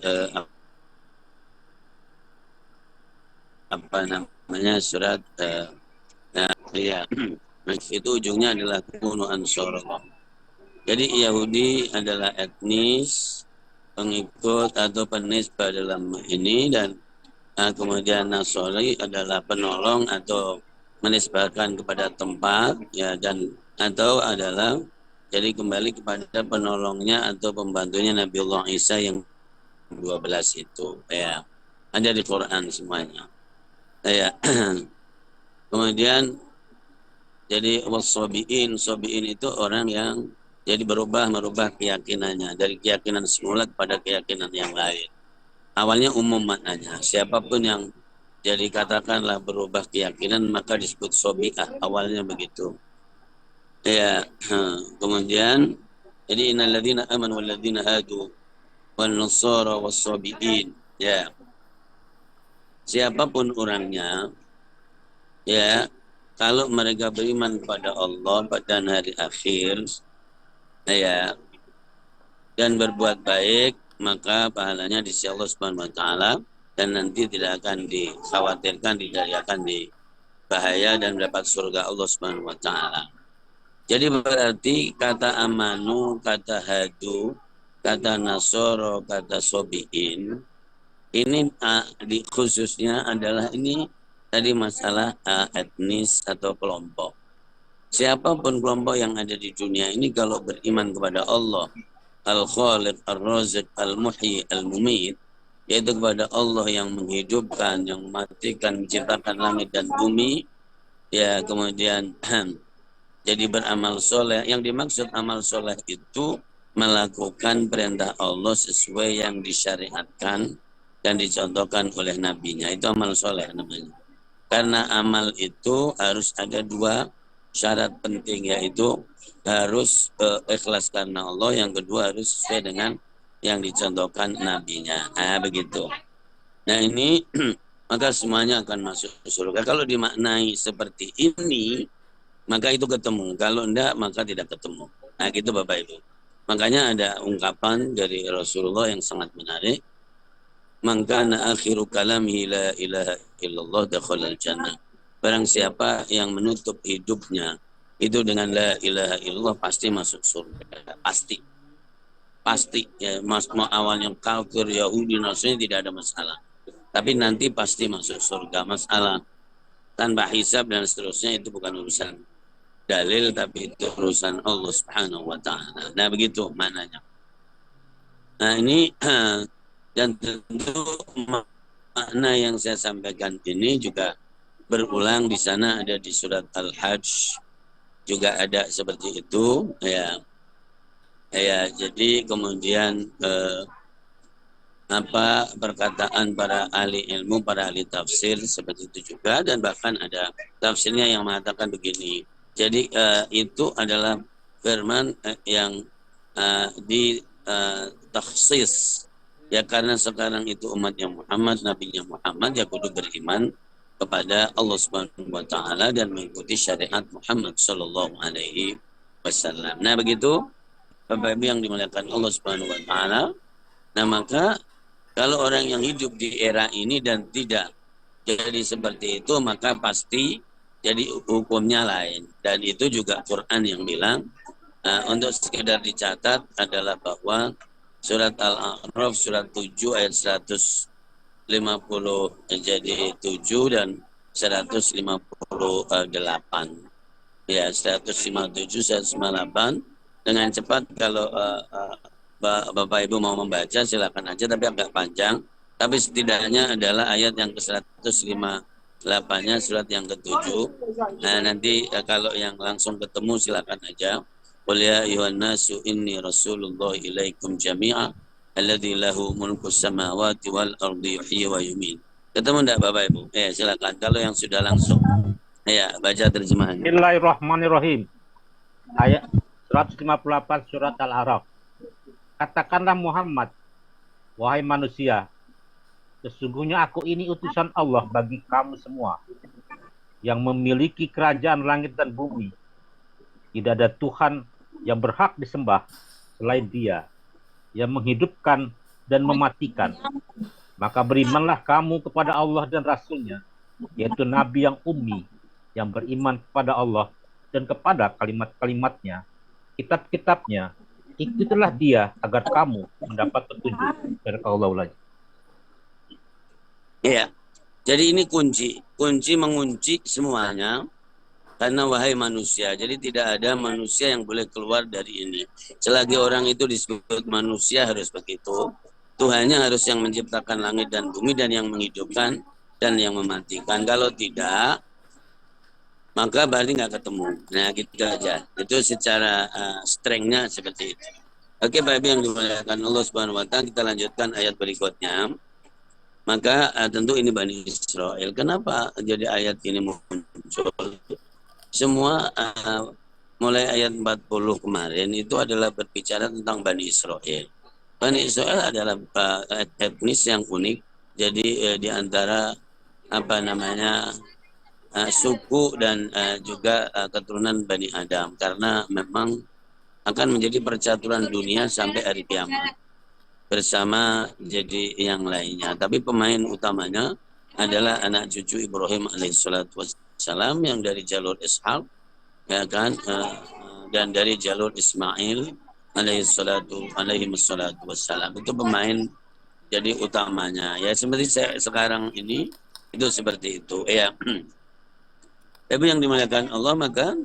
apa namanya surat ya itu ujungnya adalah kunu Ansorullah. Jadi Yahudi adalah etnis pengikut atau penisbah dalam ini, dan kemudian Nasrani adalah penolong atau menisbahkan kepada tempat, ya, dan atau adalah jadi kembali kepada penolongnya atau pembantunya Nabiullah Isa yang 12 itu, ya, ada di Quran semuanya. Ya. Kemudian jadi wasobiin, sobiin itu orang yang jadi merubah keyakinannya dari keyakinan semula kepada keyakinan yang lain. awalnya umum maknanya. Siapapun yang jadi katakanlah berubah keyakinan maka disebut sobi'ah. Awalnya begitu. Ya, kemudian jadi innalladzina amanu walladzina hadu wan nasara was-sabiin. Ya. Siapapun orangnya, ya, kalau mereka beriman kepada Allah dan hari akhir, ya, dan berbuat baik, maka pahalanya di sisi Allah Subhanahu wa taala dan nanti tidak akan dikhawatirkan, tidak akan bahaya dan mendapat surga Allah Subhanahu wa taala. Jadi berarti kata amanu, kata hadu, kata nasoro, kata sobiin ini khususnya adalah ini tadi masalah etnis atau kelompok. Siapapun kelompok yang ada di dunia ini kalau beriman kepada Allah Al-Khaliq, Ar-Raziq, Al-Muhyi, Al-Mumit, yaitu kepada Allah yang menghidupkan, yang mematikan, menciptakan langit dan bumi, ya kemudian jadi beramal soleh. Yang dimaksud amal soleh itu melakukan perintah Allah sesuai yang disyariatkan dan dicontohkan oleh nabinya. Itu amal soleh namanya. Karena amal itu harus ada dua syarat penting, yaitu harus ikhlas karena Allah, yang kedua harus sesuai dengan yang dicontohkan nabinya. Begitu. Nah ini maka semuanya akan masuk surga. Kalau dimaknai seperti ini, maka itu ketemu. Kalau enggak, maka tidak ketemu. Nah gitu Bapak Ibu. Makanya ada ungkapan dari Rasulullah yang sangat menarik. Man kana akhiru kalamihi la ilaha illallah dakhalal jannah. Barang siapa yang menutup hidupnya itu dengan la ilaha illallah pasti masuk surga. Pasti ya, mau awalnya kafir, Yahudi, Nasrani tidak ada masalah. Tapi nanti pasti masuk surga. Masalah tanpa hisab dan seterusnya itu bukan urusan dalil, tapi itu urusan Allah Subhanahu wa taala. Nah, begitu maknanya. Nah, ini dan tentu makna yang saya sampaikan ini juga berulang di sana, ada di surat Al-Hajj juga ada seperti itu, ya. Jadi kemudian perkataan para ahli ilmu, para ahli tafsir seperti itu juga, dan bahkan ada tafsirnya yang mengatakan begini. Jadi itu adalah firman yang takhsis. Ya karena sekarang itu umatnya Muhammad, nabinya Muhammad, ya kudu beriman kepada Allah Subhanahu wa taala dan mengikuti syariat Muhammad sallallahu alaihi wasallam. Nah, begitu Bapak Ibu yang dimuliakan Allah Subhanahu wa taala. Nah, maka kalau orang yang hidup di era ini dan tidak jadi seperti itu, maka pasti jadi hukumnya lain. Dan itu juga Quran yang bilang. Untuk sekedar dicatat adalah bahwa surat Al-A'raf surat 7 ayat 150 jadi 7 dan 158. Ya, 157 158 dengan cepat kalau Bapak Ibu mau membaca silakan aja, tapi agak panjang. Tapi setidaknya adalah ayat yang ke-158-nya surat yang ke-7. Nah, nanti kalau yang langsung ketemu silakan aja. Qul ya ayyuhan nasu inni rasulullah ilaikum jami'a alladzi lahu mulku samawati wal ardi yuhyi wa yumiit. Ketemu enggak Bapak Ibu? Silakan kalau yang sudah langsung. Baca terjemahannya. Bismillahirrahmanirrahim. Ayat 158 surat Al-A'raf. Katakanlah Muhammad, wahai manusia, sesungguhnya aku ini utusan Allah bagi kamu semua yang memiliki kerajaan langit dan bumi. Tidak ada Tuhan yang berhak disembah selain Dia, yang menghidupkan dan mematikan. Maka berimanlah kamu kepada Allah dan Rasul-Nya, yaitu Nabi yang ummi, yang beriman kepada Allah dan kepada kalimat-kalimatnya, kitab-kitabnya. Ikutilah Dia agar kamu mendapat petunjuk dari Allah lagi. Iya. Jadi ini kunci mengunci semuanya. Karena wahai manusia, jadi tidak ada manusia yang boleh keluar dari ini. Selagi orang itu disebut manusia harus begitu. Tuhannya harus yang menciptakan langit dan bumi dan yang menghidupkan dan yang mematikan. Kalau tidak, maka berarti nggak ketemu. Nah gitu aja. Itu secara strength-nya seperti itu. Oke, Bapak Ibu yang dimuliakan Allah Subhanahu wa taala, kita lanjutkan ayat berikutnya. Maka tentu ini Bani Israel. Kenapa jadi ayat ini muncul? Semua mulai ayat 40 kemarin itu adalah berbicara tentang Bani Israel. Bani Israel adalah etnis yang unik. Jadi di antara suku dan juga keturunan Bani Adam, karena memang akan menjadi percaturan dunia sampai hari kiamat bersama jadi yang lainnya. Tapi pemain utamanya adalah anak cucu Ibrahim alaihissalatu wassalam yang dari jalur Ishaq, ya kan, dan dari jalur Ismail alaihissalatu wassalam. Itu pemain jadi utamanya. Ya seperti saya sekarang ini itu seperti itu. Ya. Tapi yang dimuliakan Allah, maka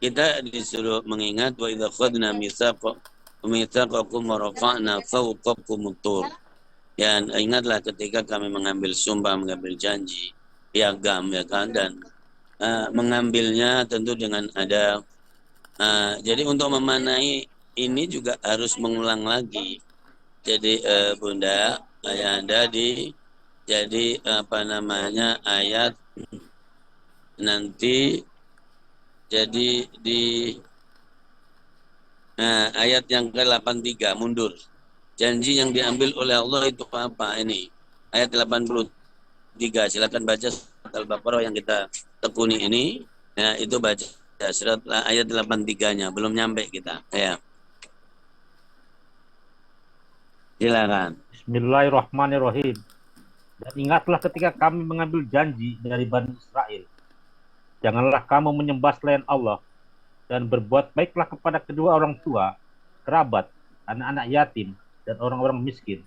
kita disuruh mengingat wa idza khadna mitsaqakum wa rafa'na fawqakum tur. Dan ingatlah ketika kami mengambil sumpah, mengambil janji, piagam, ya kan, dan mengambilnya tentu dengan ada jadi untuk memanai ini juga harus mengulang lagi. Jadi Bunda, Ayanda jadi ayat nanti jadi di ayat yang ke-83 mundur. Janji yang diambil oleh Allah itu apa ini? Ayat 83. Silakan baca surat Al-Baqarah yang kita tekuni ini. Ya, itu baca surat ayat 83-nya. Belum nyampe kita. Ya. Silakan. Bismillahirrahmanirrahim. Dan ingatlah ketika kami mengambil janji dari Bani Israel. Janganlah kamu menyembah selain Allah dan berbuat baiklah kepada kedua orang tua, kerabat, anak-anak yatim, dan orang-orang miskin.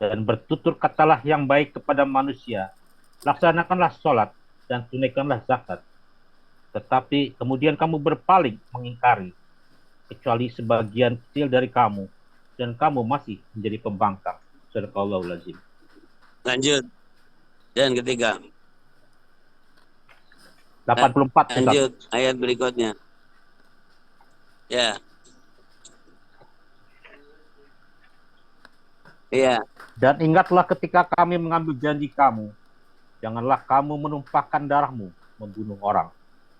Dan bertutur katalah yang baik kepada manusia. Laksanakanlah sholat dan tunaikanlah zakat. Tetapi kemudian kamu berpaling mengingkari, kecuali sebagian kecil dari kamu, dan kamu masih menjadi pembangkang. Sadaqallahul azim. Lanjut. Dan ketiga. 84. Lanjut ayat berikutnya. Ya. Iya. Dan ingatlah ketika kami mengambil janji kamu, janganlah kamu menumpahkan darahmu, membunuh orang,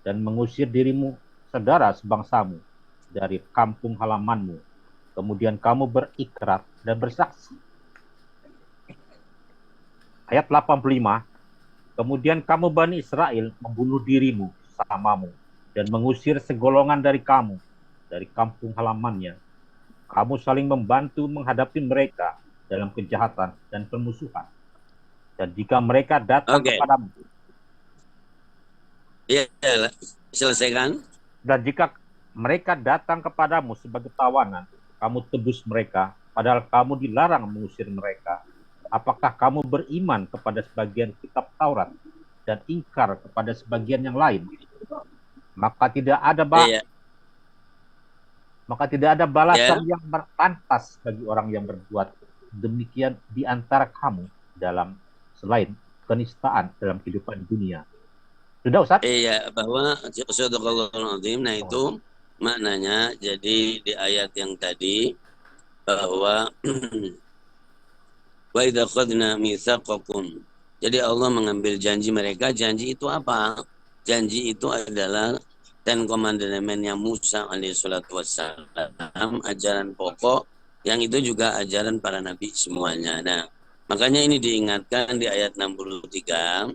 dan mengusir dirimu, saudara sebangsamu, dari kampung halamanmu. Kemudian kamu berikrar dan bersaksi. Ayat 85. Kemudian kamu Bani Israel membunuh dirimu samamu dan mengusir segolongan dari kamu, dari kampung halamannya. Kamu saling membantu menghadapi mereka dalam kejahatan dan permusuhan. Dan jika mereka datang kepadamu. Iya, selesaikan. Dan jika mereka datang kepadamu sebagai tawanan, kamu tebus mereka, padahal kamu dilarang mengusir mereka. Apakah kamu beriman kepada sebagian kitab Taurat dan ingkar kepada sebagian yang lain? Maka tidak ada balasan yang berpantas bagi orang yang berbuat demikian di antara kamu dalam selain kenistaan dalam kehidupan dunia. Sudah Ustaz? Iya, bahwa Sadaqallahul azim. Nah itu maknanya jadi di ayat yang tadi bahwa wa idza khadna mitsaqakum. Jadi Allah mengambil janji mereka. Janji itu apa? Janji itu adalah Ten Commandment-nya Musa alaihissalatu wassalam, ajaran pokok yang itu juga ajaran para nabi semuanya. Nah, makanya ini diingatkan di ayat 63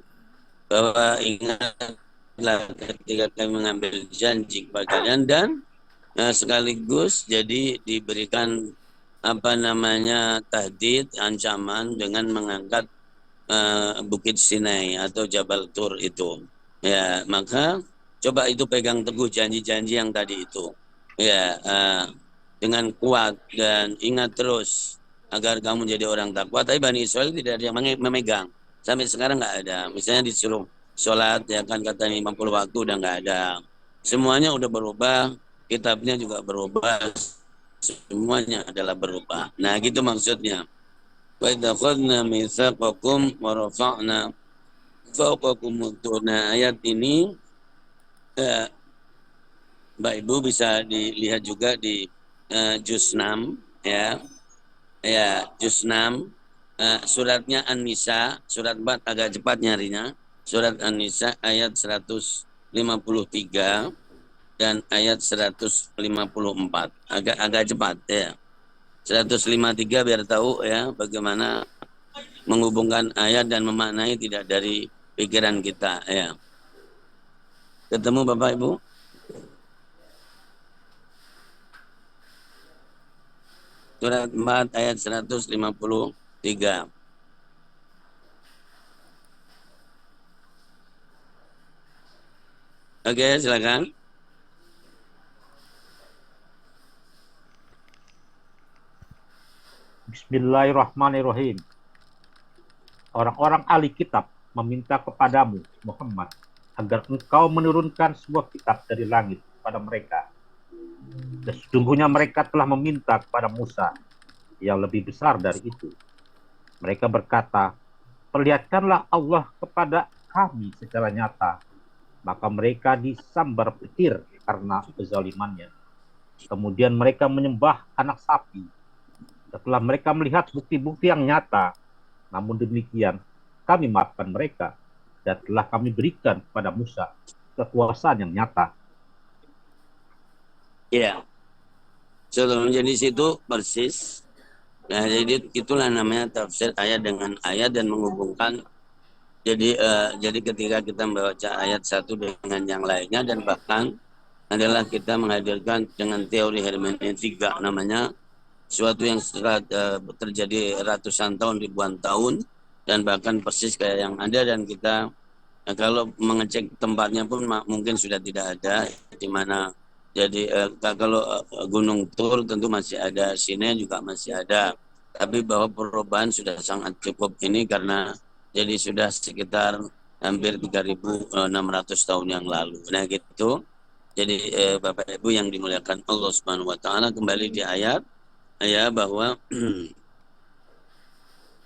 bahwa ingatlah ketika kami mengambil janji kepada kalian dan sekaligus jadi diberikan tahdid, ancaman dengan mengangkat Bukit Sinai atau Jabal Tur itu. Ya, maka coba itu pegang teguh janji-janji yang tadi itu. Ya, dengan kuat dan ingat terus agar kamu jadi orang takwa. Tapi Bani Israel tidak ada yang memegang. Sampai sekarang nggak ada. Misalnya disuruh sholat, ya kan katanya 50 waktu udah nggak ada. Semuanya udah berubah, kitabnya juga berubah. Semuanya adalah berubah. Nah, gitu maksudnya. Wa idza khadna mitsaqakum wa rafa'na fawqakum tur. Nah, ayat ini Mbak Ibu bisa dilihat juga di juz 6 ya. Ya, juz 6 suratnya An-Nisa, surat 4 agak cepat nyarinya. Surat An-Nisa ayat 153 dan ayat 154. Agak cepat ya. 153 biar tahu ya bagaimana menghubungkan ayat dan memaknai tidak dari pikiran kita ya. Ketemu Bapak Ibu? Surat 4 ayat 153. Oke, silakan. Bismillahirrahmanirrahim. Orang-orang ahli kitab meminta kepadamu, Muhammad, agar engkau menurunkan sebuah kitab dari langit kepada mereka. Dan sesungguhnya mereka telah meminta kepada Musa yang lebih besar dari itu. Mereka berkata, perlihatkanlah Allah kepada kami secara nyata. Maka mereka disambar petir karena kezalimannya. Kemudian mereka menyembah anak sapi. Setelah mereka melihat bukti-bukti yang nyata, namun demikian kami maafkan mereka dan telah kami berikan kepada Musa kekuasaan yang nyata. Ya, sebelumnya di situ persis. Nah, jadi itulah namanya tafsir ayat dengan ayat dan menghubungkan. Jadi ketika kita membaca ayat satu dengan yang lainnya dan bahkan adalah kita menghadirkan dengan teori hermeneutika namanya suatu yang terjadi ratusan tahun, ribuan tahun dan bahkan persis kayak yang ada dan kita kalau mengecek tempatnya pun mungkin sudah tidak ada di mana. Jadi kalau Gunung Tur tentu masih ada, Sinai juga masih ada. Tapi bahwa perubahan sudah sangat cukup ini karena jadi sudah sekitar hampir 3.600 tahun yang lalu. Nah gitu. Jadi Bapak Ibu yang dimuliakan Allah Subhanahu wa taala, kembali di ayat ya bahwa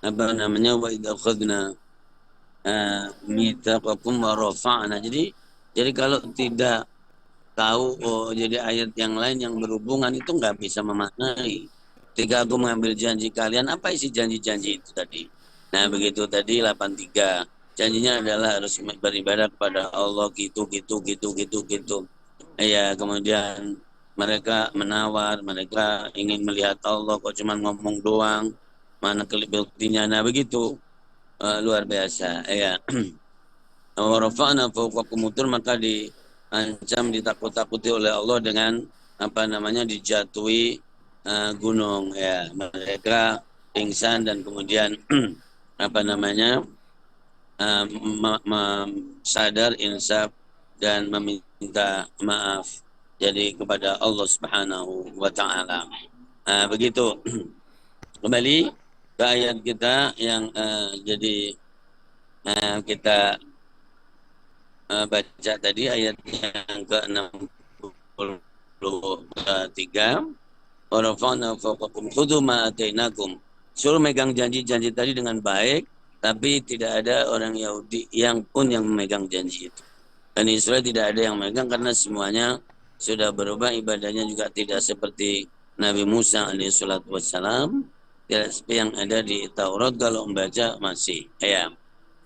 apa namanya wa idza akhadna mitsaqakum wa rafa'na. Jadi kalau tidak tahu jadi ayat yang lain yang berhubungan itu nggak bisa memaknai. Ketika aku mengambil janji kalian, apa isi janji-janji itu tadi? Nah begitu tadi 83. Janjinya adalah harus beribadah kepada Allah gitu. Ya kemudian mereka menawar, mereka ingin melihat Allah kok cuma ngomong doang, mana buktinya? Nah begitu luar biasa. Ya. Warafa'na fawqakum tur, maka diancam ditakut-takuti oleh Allah dengan apa namanya dijatuhi gunung ya. Mereka pingsan dan kemudian apa namanya sadar, insaf dan meminta maaf jadi kepada Allah Subhanahu wa taala. Begitu. Kembali ke ayat kita yang jadi kita baca tadi ayat yang ke-63. Wa rafa'na fawqakum khudhu ma atainakum. Suruh megang janji-janji tadi dengan baik, tapi tidak ada orang Yahudi yang memegang janji itu. Dan Israel tidak ada yang memegang karena semuanya sudah berubah, ibadahnya juga tidak seperti Nabi Musa alaihissalatu wassalam, tidak seperti yang ada di Taurat kalau membaca masih. Ya.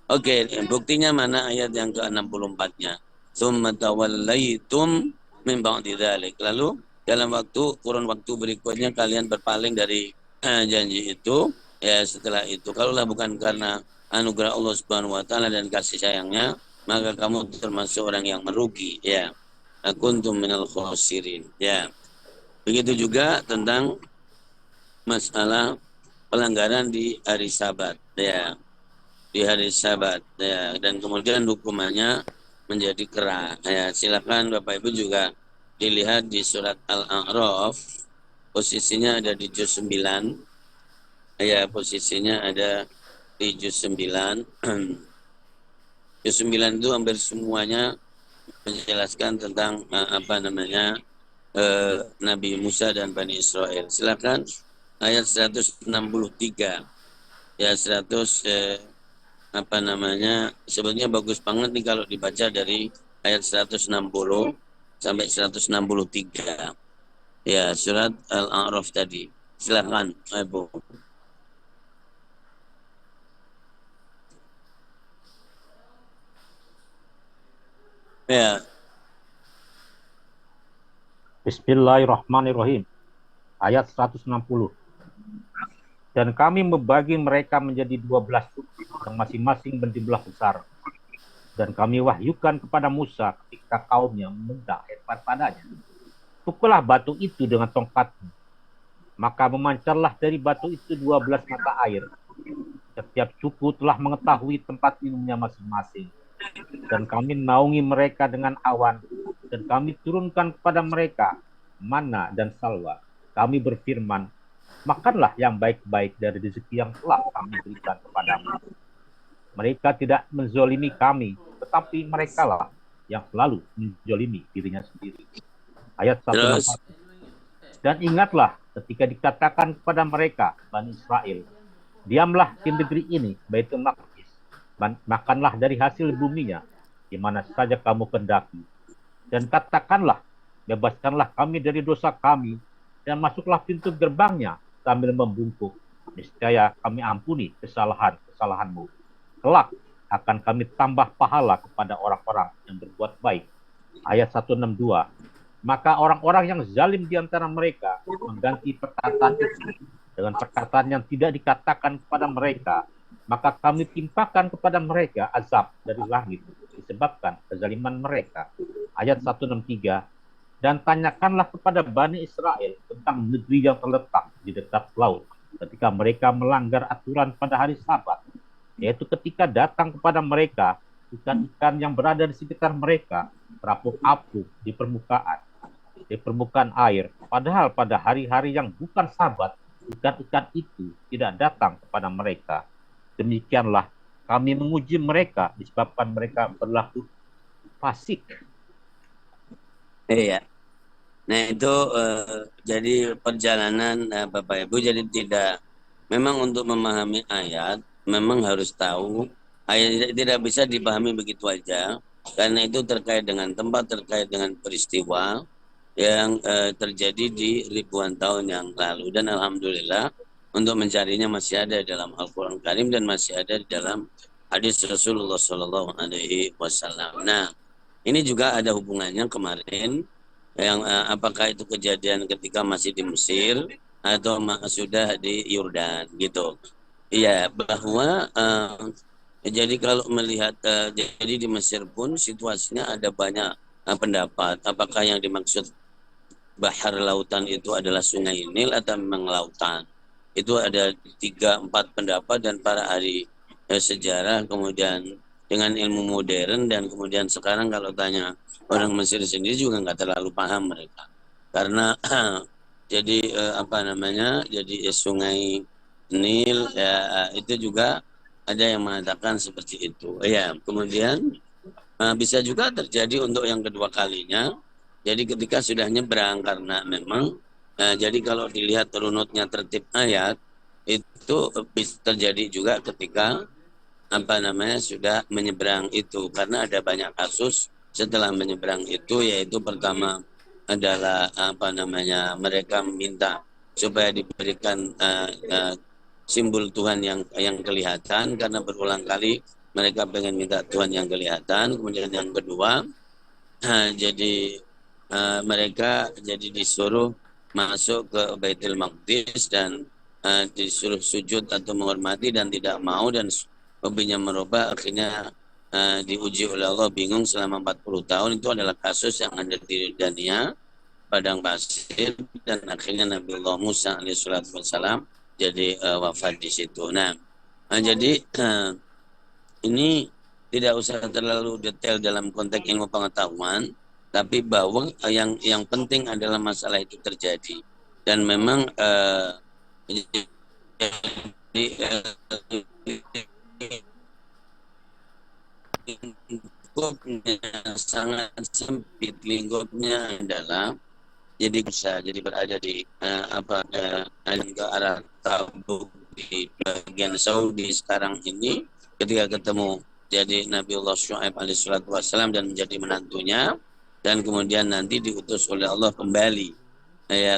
Oke, buktinya mana ayat yang ke-64-nya? Tsumma tawallaitum min ba'di dzalik. Lalu dalam kurun waktu berikutnya kalian berpaling dari janji itu ya. Setelah itu kalaulah bukan karena anugerah Allah Subhanahu wa taala dan kasih sayangnya, maka kamu termasuk orang yang merugi ya. Kuntum minal khosirin ya. Begitu juga tentang masalah pelanggaran di hari Sabat ya. Di hari Sabat ya, dan kemudian hukumannya menjadi kera ya. Silakan Bapak Ibu juga dilihat di surat Al-A'raf, posisinya ada di juz 9 ya, posisinya ada di juz 9. Juz 9 itu hampir semuanya menjelaskan tentang apa namanya Nabi Musa dan Bani Israel. Silakan ayat 163 ya, 100 apa namanya, sebenarnya bagus banget nih kalau dibaca dari ayat 160 sampai 163 ya, surat Al-A'raf tadi. Silakan Ibu. Ya, Bismillahirrahmanirrahim. Ayat 160. Dan kami membagi mereka menjadi 12 suku yang masing-masing berjumlah besar. Dan kami wahyukan kepada Musa ketika kaumnya meminta hebat padanya. Pukullah batu itu dengan tongkatmu. Maka memancarlah dari batu itu 12 mata air. Setiap suku telah mengetahui tempat minumnya masing-masing. Dan kami naungi mereka dengan awan. Dan kami turunkan kepada mereka mana dan salwa. Kami berfirman, makanlah yang baik-baik dari rezeki yang telah kami berikan kepadamu. Mereka tidak menzolimi kami, tetapi merekalah yang selalu menzolimi dirinya sendiri. Ayat 164. Dan ingatlah ketika dikatakan kepada mereka, Bani Israel, diamlah di negeri ini, Baitul Maqdis, makanlah dari hasil buminya, di mana saja kamu kendaki. Dan katakanlah, bebaskanlah kami dari dosa kami, dan masuklah pintu gerbangnya sambil membungkuk. Niscaya kami ampuni kesalahan-kesalahanmu. Kelak akan kami tambah pahala kepada orang-orang yang berbuat baik. Ayat 162. Maka orang-orang yang zalim di antara mereka mengganti perkataan itu dengan perkataan yang tidak dikatakan kepada mereka. Maka kami timpakan kepada mereka azab dari langit disebabkan kezaliman mereka. Ayat 163. Dan tanyakanlah kepada Bani Israel tentang negeri yang terletak di dekat laut ketika mereka melanggar aturan pada hari Sabat, yaitu ketika datang kepada mereka ikan-ikan yang berada di sekitar mereka terapung-apung di permukaan air, padahal pada hari-hari yang bukan Sabat ikan-ikan itu tidak datang kepada mereka. Demikianlah kami menguji mereka disebabkan mereka berlaku fasik. iya. Nah itu jadi perjalanan Bapak Ibu, jadi memang untuk memahami ayat memang harus tahu ayat tidak bisa dipahami begitu aja, karena itu terkait dengan tempat, terkait dengan peristiwa yang terjadi di ribuan tahun yang lalu, dan alhamdulillah untuk mencarinya masih ada dalam Al-Quran Karim dan masih ada di dalam hadis Rasulullah SAW. Nah ini juga ada hubungannya kemarin yang apakah itu kejadian ketika masih di Mesir atau sudah di Yordan gitu. Iya, bahwa jadi kalau melihat jadi di Mesir pun situasinya ada banyak pendapat apakah yang dimaksud bahar lautan itu adalah Sungai Nil atau memang lautan. Itu ada 3-4 pendapat, dan para ahli sejarah kemudian dengan ilmu modern dan kemudian sekarang kalau tanya orang Mesir sendiri juga nggak terlalu paham mereka, karena jadi jadi Sungai Nil ya, itu juga ada yang mengatakan seperti itu ya. Kemudian bisa juga terjadi untuk yang kedua kalinya, jadi ketika sudah nyebrang, karena memang jadi kalau dilihat runutnya tertib ayat itu bisa terjadi juga ketika sudah menyeberang itu, karena ada banyak kasus setelah menyeberang itu, yaitu pertama adalah mereka meminta supaya diberikan simbol Tuhan yang kelihatan, karena berulang kali mereka pengen minta Tuhan yang kelihatan. Kemudian yang kedua jadi mereka jadi disuruh masuk ke Baitul Maqdis dan disuruh sujud atau menghormati dan tidak mau, dan hobinya merubah, akhirnya diuji oleh Allah, bingung selama 40 tahun. Itu adalah kasus yang ada di Yordania, padang pasir, dan akhirnya Nabi Allah Musa alaihissalam jadi wafat di situ. Nah jadi ini tidak usah terlalu detail dalam konteks ilmu pengetahuan, tapi bahwa yang penting adalah masalah itu terjadi, dan memang lingkupnya sangat sempit. Lingkupnya adalah jadi berada di ke arah Tabuk di bagian Saudi sekarang ini, ketika ketemu jadi Nabiullah Syuaib alaihissalam dan menjadi menantunya, dan kemudian nanti diutus oleh Allah kembali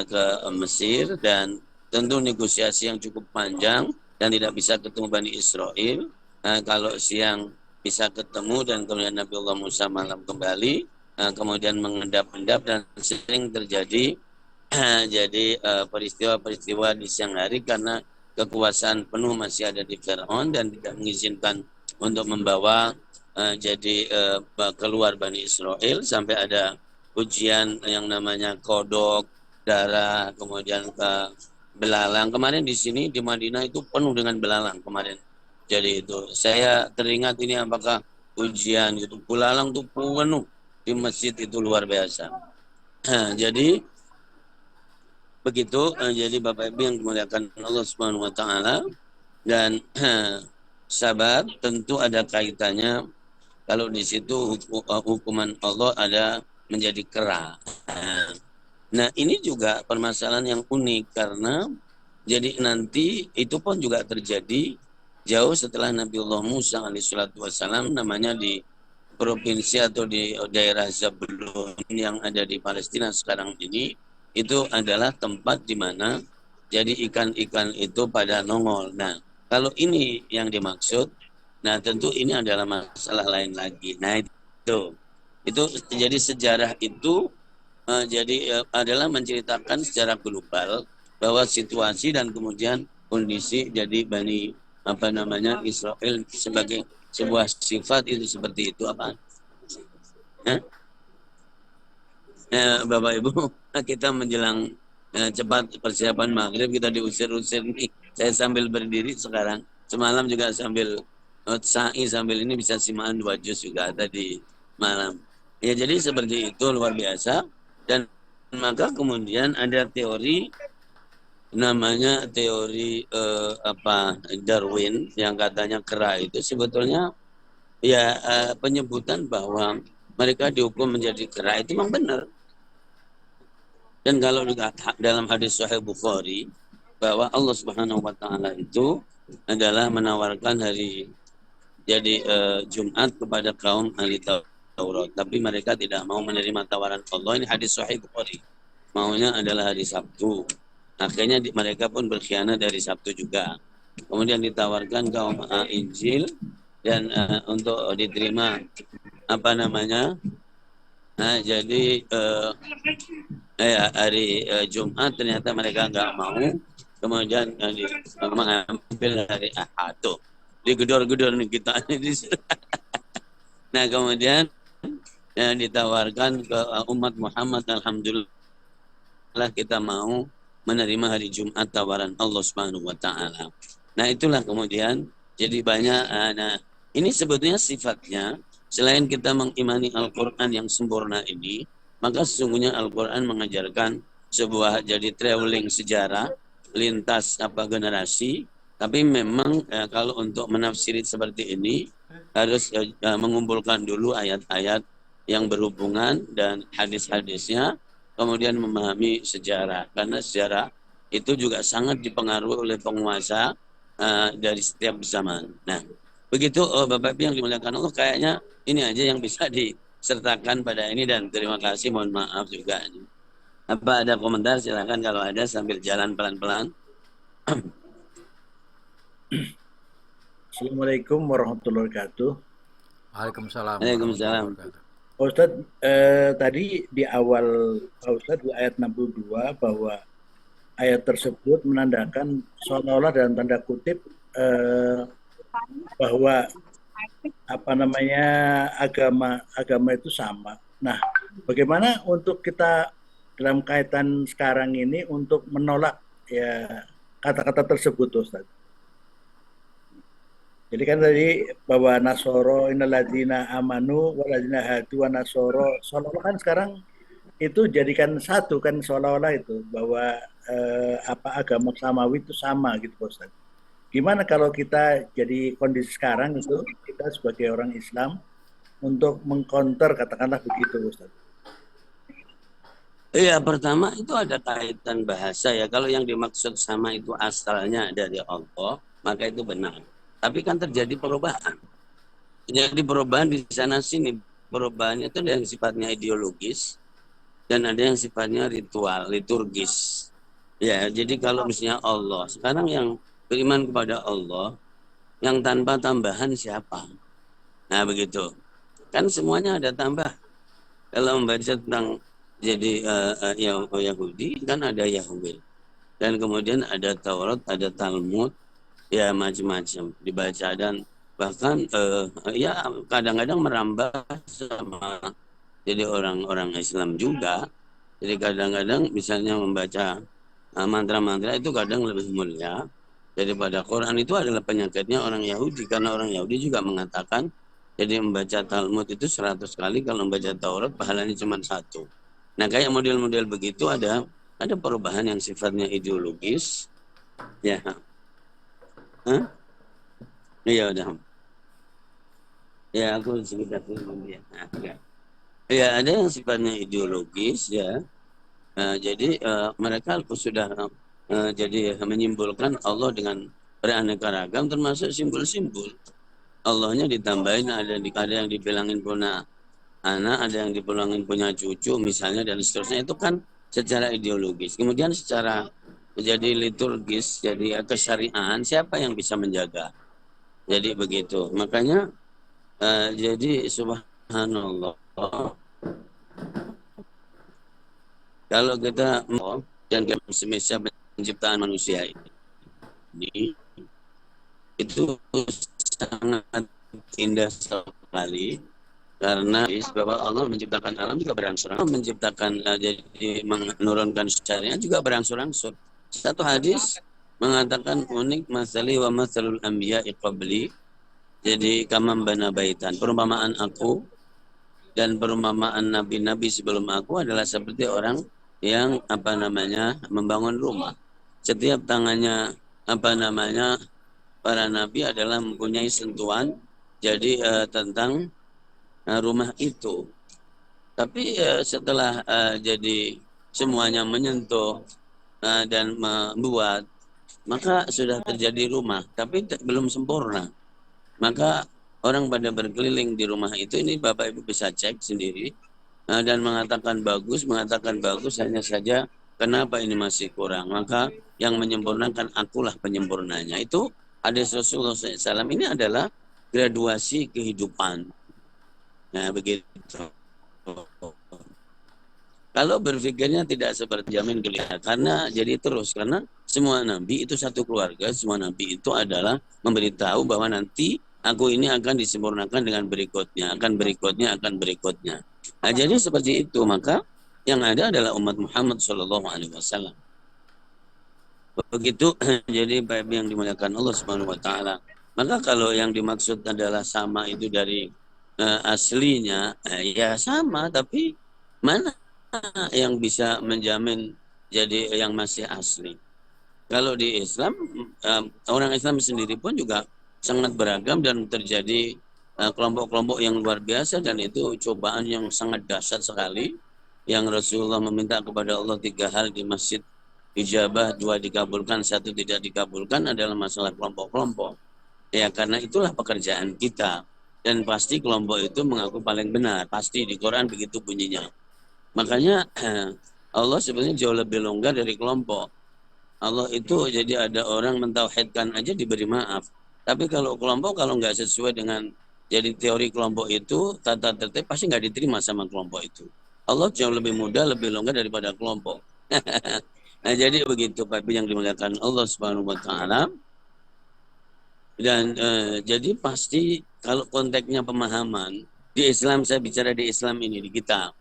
ke Mesir, dan tentu negosiasi yang cukup panjang dan tidak bisa ketemu Bani Israel. Kalau siang bisa ketemu dan kemudian Nabi Allah Musa malam kembali, kemudian mengendap-endap dan sering terjadi jadi peristiwa-peristiwa di siang hari karena kekuasaan penuh masih ada di Fir'aun dan tidak mengizinkan untuk membawa keluar Bani Israel sampai ada ujian yang namanya kodok, darah, kemudian belalang. Kemarin di sini di Madinah itu penuh dengan belalang kemarin. Jadi itu saya teringat ini apakah ujian gitu. Belalang itu penuh di masjid itu luar biasa. Jadi begitu. Jadi Bapak Ibu yang dimuliakan Allah Subhanahu wa taala, dan sabar tentu ada kaitannya kalau di situ hukuman Allah ada menjadi kera. Nah, ini juga permasalahan yang unik karena jadi nanti itu pun juga terjadi jauh setelah Nabiullah Musa alaihissalatu wassalam, namanya di provinsi atau di daerah Zabulun yang ada di Palestina sekarang ini, itu adalah tempat di mana jadi ikan-ikan itu pada nongol. Nah, kalau ini yang dimaksud, nah tentu ini adalah masalah lain lagi. Nah itu jadi sejarah itu adalah menceritakan secara global bahwa situasi dan kemudian kondisi jadi Bani Israel sebagai sebuah sifat itu seperti itu apa? Bapak Ibu, kita menjelang cepat persiapan maghrib, kita diusir-usir nih. Saya sambil berdiri sekarang, semalam juga sambil sa'i sambil ini bisa simaan 2 juz juga tadi malam. Ya jadi seperti itu luar biasa. Dan maka kemudian ada teori namanya teori Darwin yang katanya kera itu sebetulnya ya penyebutan bahwa mereka dihukum menjadi kera itu memang benar. Dan kalau dalam hadis Sahih Bukhari bahwa Allah Subhanahu wa taala itu adalah menawarkan hari jadi Jumat kepada kaum ahli Taurat, tapi mereka tidak mau menerima tawaran Allah. Ini hadis Sahih Bukhari. Maunya adalah hari Sabtu. Akhirnya mereka pun berkhianat dari Sabtu juga. Kemudian ditawarkan kaum Injil dan untuk diterima jadi hari Jumat ternyata mereka nggak mau. Kemudian mengambil hari Ahad tuh. Digedor-gedor nih kita. Nah kemudian ditawarkan ke umat Muhammad, alhamdulillah kita mau menerima hari Jumat tawaran Allah Subhanahu wa taala. Nah itulah kemudian jadi banyak ini sebetulnya sifatnya selain kita mengimani Al-Qur'an yang sempurna ini, maka sesungguhnya Al-Qur'an mengajarkan sebuah jadi traveling sejarah lintas generasi. Tapi memang kalau untuk menafsiri seperti ini harus mengumpulkan dulu ayat-ayat yang berhubungan dan hadis-hadisnya, kemudian memahami sejarah. Karena sejarah itu juga sangat dipengaruhi oleh penguasa dari setiap zaman. Nah, begitu Bapak Ibu yang dimuliakan Allah, kayaknya ini aja yang bisa disertakan pada ini, dan terima kasih, mohon maaf juga. Apa ada komentar? Silakan kalau ada sambil jalan pelan-pelan. Assalamualaikum warahmatullahi wabarakatuh. Waalaikumsalam. Waalaikumsalam. Pak Ustadz, tadi di awal Pak Ustadz di ayat 62 bahwa ayat tersebut menandakan seolah-olah dalam tanda kutip bahwa agama itu sama. Nah, bagaimana untuk kita dalam kaitan sekarang ini untuk menolak ya kata-kata tersebut, Ustaz? Jadi kan tadi bahwa Nasoro innalladzina amanu waladzina hadu wa Nasoro, seolah-olah kan sekarang itu jadikan satu kan, seolah-olah itu bahwa agama samawi itu sama gitu, Ustaz. Gimana kalau kita jadi kondisi sekarang itu kita sebagai orang Islam untuk mengcounter katakanlah begitu, Ustaz? Iya, pertama itu ada kaitan bahasa ya. Kalau yang dimaksud sama itu asalnya dari Allah, maka itu benar. Tapi kan terjadi perubahan. Jadi perubahan di sana sini, perubahannya itu ada yang sifatnya ideologis dan ada yang sifatnya ritual, liturgis. Ya, jadi kalau misalnya Allah, sekarang yang beriman kepada Allah, yang tanpa tambahan siapa? Nah begitu. Kan semuanya ada tambah. Kalau membaca tentang jadi Yahudi kan ada Yahweh. Dan kemudian ada Taurat, ada Talmud, ya macam-macam dibaca dan bahkan ya kadang-kadang merambah sama jadi orang-orang Islam juga. Jadi kadang-kadang misalnya membaca mantra-mantra itu kadang lebih mulia daripada Quran. Itu adalah penyakitnya orang Yahudi, karena orang Yahudi juga mengatakan jadi membaca Talmud itu 100 kali, kalau membaca Taurat pahalanya cuma 1. Nah kayak model-model begitu ada perubahan yang sifatnya ideologis. Ya, iya udah. Ya aku sekitar itu ya. Ya ada yang sifatnya ideologis ya. Jadi mereka sudah jadi menyimpulkan Allah dengan beraneka ragam, termasuk simbol-simbol. Allahnya ditambahin, ada yang dibilangin punya anak, ada yang dibilangin punya cucu misalnya, dan seterusnya. Itu kan secara ideologis. Kemudian secara jadi liturgis, jadi kesyariahan, siapa yang bisa menjaga? Jadi begitu. Makanya jadi subhanallah, kalau kita mau dan semesta penciptaan manusia ini itu sangat indah sekali, karena bahwa Allah menciptakan alam juga berangsur-angsur, menciptakan jadi menurunkan syariat juga berangsur-angsur. Satu hadis mengatakan unik, masali wa masalul anbiya'i qabli, jadi kamam bana baitan, perumpamaan aku dan perumpamaan nabi-nabi sebelum aku adalah seperti orang yang membangun rumah. Setiap tangannya para nabi adalah mempunyai sentuhan jadi tentang rumah itu. Tapi setelah jadi semuanya menyentuh dan membuat, maka sudah terjadi rumah, tapi belum sempurna. Maka orang pada berkeliling di rumah itu, ini Bapak Ibu bisa cek sendiri dan mengatakan bagus, hanya saja kenapa ini masih kurang. Maka yang menyempurnakan akulah penyempurnanya. Itu hadis Rasulullah SAW. Ini adalah graduasi kehidupan. Nah begitu. Kalau berpikirnya tidak seperti jamin kelihatan, karena jadi terus, karena semua nabi itu satu keluarga, semua nabi itu adalah memberitahu bahwa nanti aku ini akan disempurnakan dengan berikutnya, akan berikutnya. Nah, jadi seperti itu, maka yang ada adalah umat Muhammad SAW. Begitu. Jadi Bapak yang dimuliakan Allah Subhanahu Wa Taala. Maka kalau yang dimaksud adalah sama itu dari aslinya, ya sama, tapi mana yang bisa menjamin jadi yang masih asli? Kalau di Islam, orang Islam sendiri pun juga sangat beragam dan terjadi kelompok-kelompok yang luar biasa, dan itu cobaan yang sangat dahsyat sekali, yang Rasulullah meminta kepada Allah 3 hal di masjid ijabah, 2 dikabulkan, 1 tidak dikabulkan, adalah masalah kelompok-kelompok. Ya karena itulah pekerjaan kita, dan pasti kelompok itu mengaku paling benar, pasti di Quran begitu bunyinya. Makanya Allah sebenarnya jauh lebih longgar dari kelompok. Allah itu jadi ada orang mentauhidkan aja diberi maaf. Tapi kalau kelompok, kalau nggak sesuai dengan jadi teori kelompok itu, tata tertib, pasti nggak diterima sama kelompok itu. Allah jauh lebih mudah, lebih longgar daripada kelompok. Nah jadi begitu Pak yang dimuliakan Allah Subhanahu Wa Taala. Dan jadi pasti kalau konteksnya pemahaman di Islam, saya bicara di Islam ini, di kita,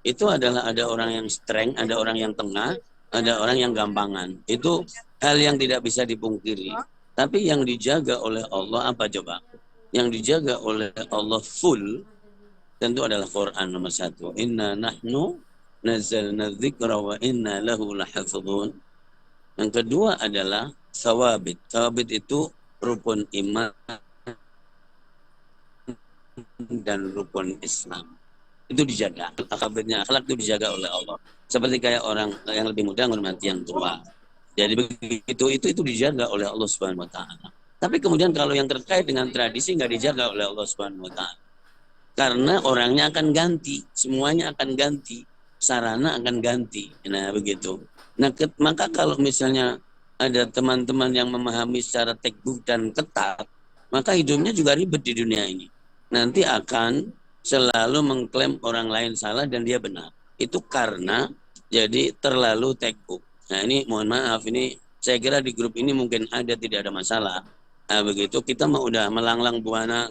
itu adalah ada orang yang strength, ada orang yang tengah, ada orang yang gampangan. Itu hal yang tidak bisa dipungkiri. Tapi yang dijaga oleh Allah apa coba? Yang dijaga oleh Allah full tentu adalah Quran nomor 1. Inna nahnu nazzalna dzikra wa inna lahu lahafidhun. Yang kedua adalah thawabit. Thawabit itu rukun iman dan rukun Islam. Itu dijaga. Akabirnya akhlak itu dijaga oleh Allah. Seperti kayak orang yang lebih muda menghormati yang tua. Jadi begitu, itu dijaga oleh Allah Subhanahu Wa Taala. Tapi kemudian kalau yang terkait dengan tradisi nggak dijaga oleh Allah Subhanahu Wa Taala. Karena orangnya akan ganti, semuanya akan ganti, sarana akan ganti. Nah begitu. Nah maka kalau misalnya ada teman-teman yang memahami secara teknik dan ketat, maka hidupnya juga ribet di dunia ini. nanti akan selalu mengklaim orang lain salah dan dia benar. Itu karena jadi terlalu tekuk. Nah ini mohon maaf, ini saya kira di grup ini mungkin tidak ada masalah. Nah, begitu kita mau udah melanglang buana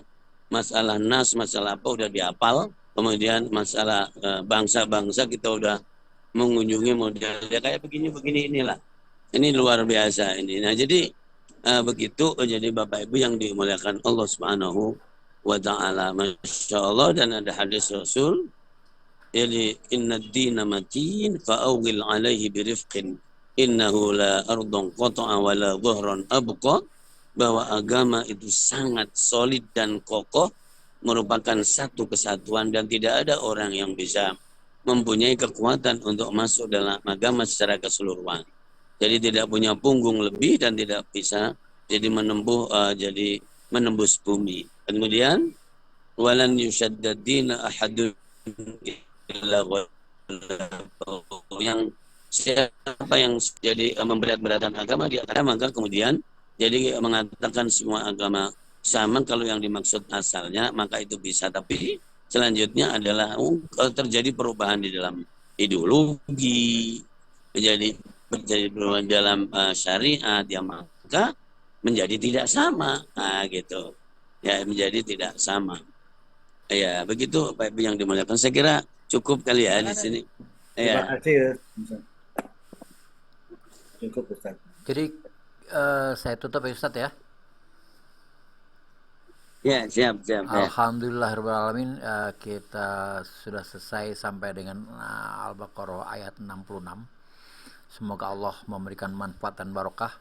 masalah nas, masalah apa udah dihafal, kemudian masalah bangsa-bangsa kita udah mengunjungi modelnya kayak begini inilah. Ini luar biasa ini. Nah jadi begitu jadi Bapak Ibu yang dimuliakan Allah Subhanahu wa ta'ala, Masya Allah. Dan ada hadis Rasul, jadi inna dina matin fa'awil alaihi birifqin innahu la ardun qata'a wa la dhuhran abqa, bahwa agama itu sangat solid dan kokoh, merupakan satu kesatuan dan tidak ada orang yang bisa mempunyai kekuatan untuk masuk dalam agama secara keseluruhan. Jadi tidak punya punggung lebih dan tidak bisa jadi menembus bumi. Kemudian walan yushaddadina ahadun illa yang siapa yang jadi memberat-beratkan agama di antara, maka kemudian jadi mengatakan semua agama sama, kalau yang dimaksud asalnya maka itu bisa, tapi selanjutnya adalah kalau terjadi perubahan di dalam ideologi, terjadi perubahan dalam syariat, ya maka menjadi tidak sama, gitu ya, menjadi tidak sama. Ya begitu Pak Ibu yang dimuliakan, saya kira cukup kali ya di sini. Terima kasih. Cukup Ustaz. Jadi saya tutup ya Ustaz ya. Ya siap. Alhamdulillahirrahmanirrahim, kita sudah selesai sampai dengan Al-Baqarah ayat 66. Semoga Allah memberikan manfaat dan barokah.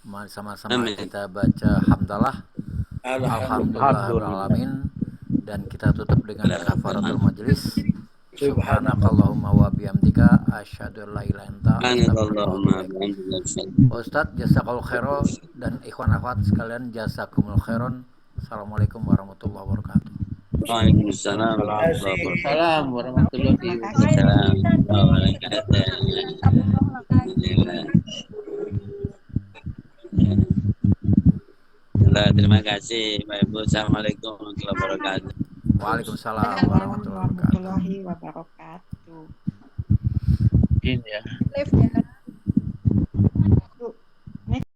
Mari sama-sama kita baca hamdalah. Alhamdulillahirrahmanirrahim. Dan kita tutup dengan kafaratul majelis. Subhanakallahumma wa bihamdika asyhadu an la ilaha illa anta. Ustaz jazakallahu khairan dan ikhwan akhwat sekalian jazakumul khairan. Assalamualaikum warahmatullahi wabarakatuh. Waalaikumsalam warahmatullahi wabarakatuh. Terima kasih Pak Ibu. Assalamualaikum warahmatullahi wabarakatuh. Waalaikumsalam warahmatullahi wabarakatuh. Ini ya. Live ya.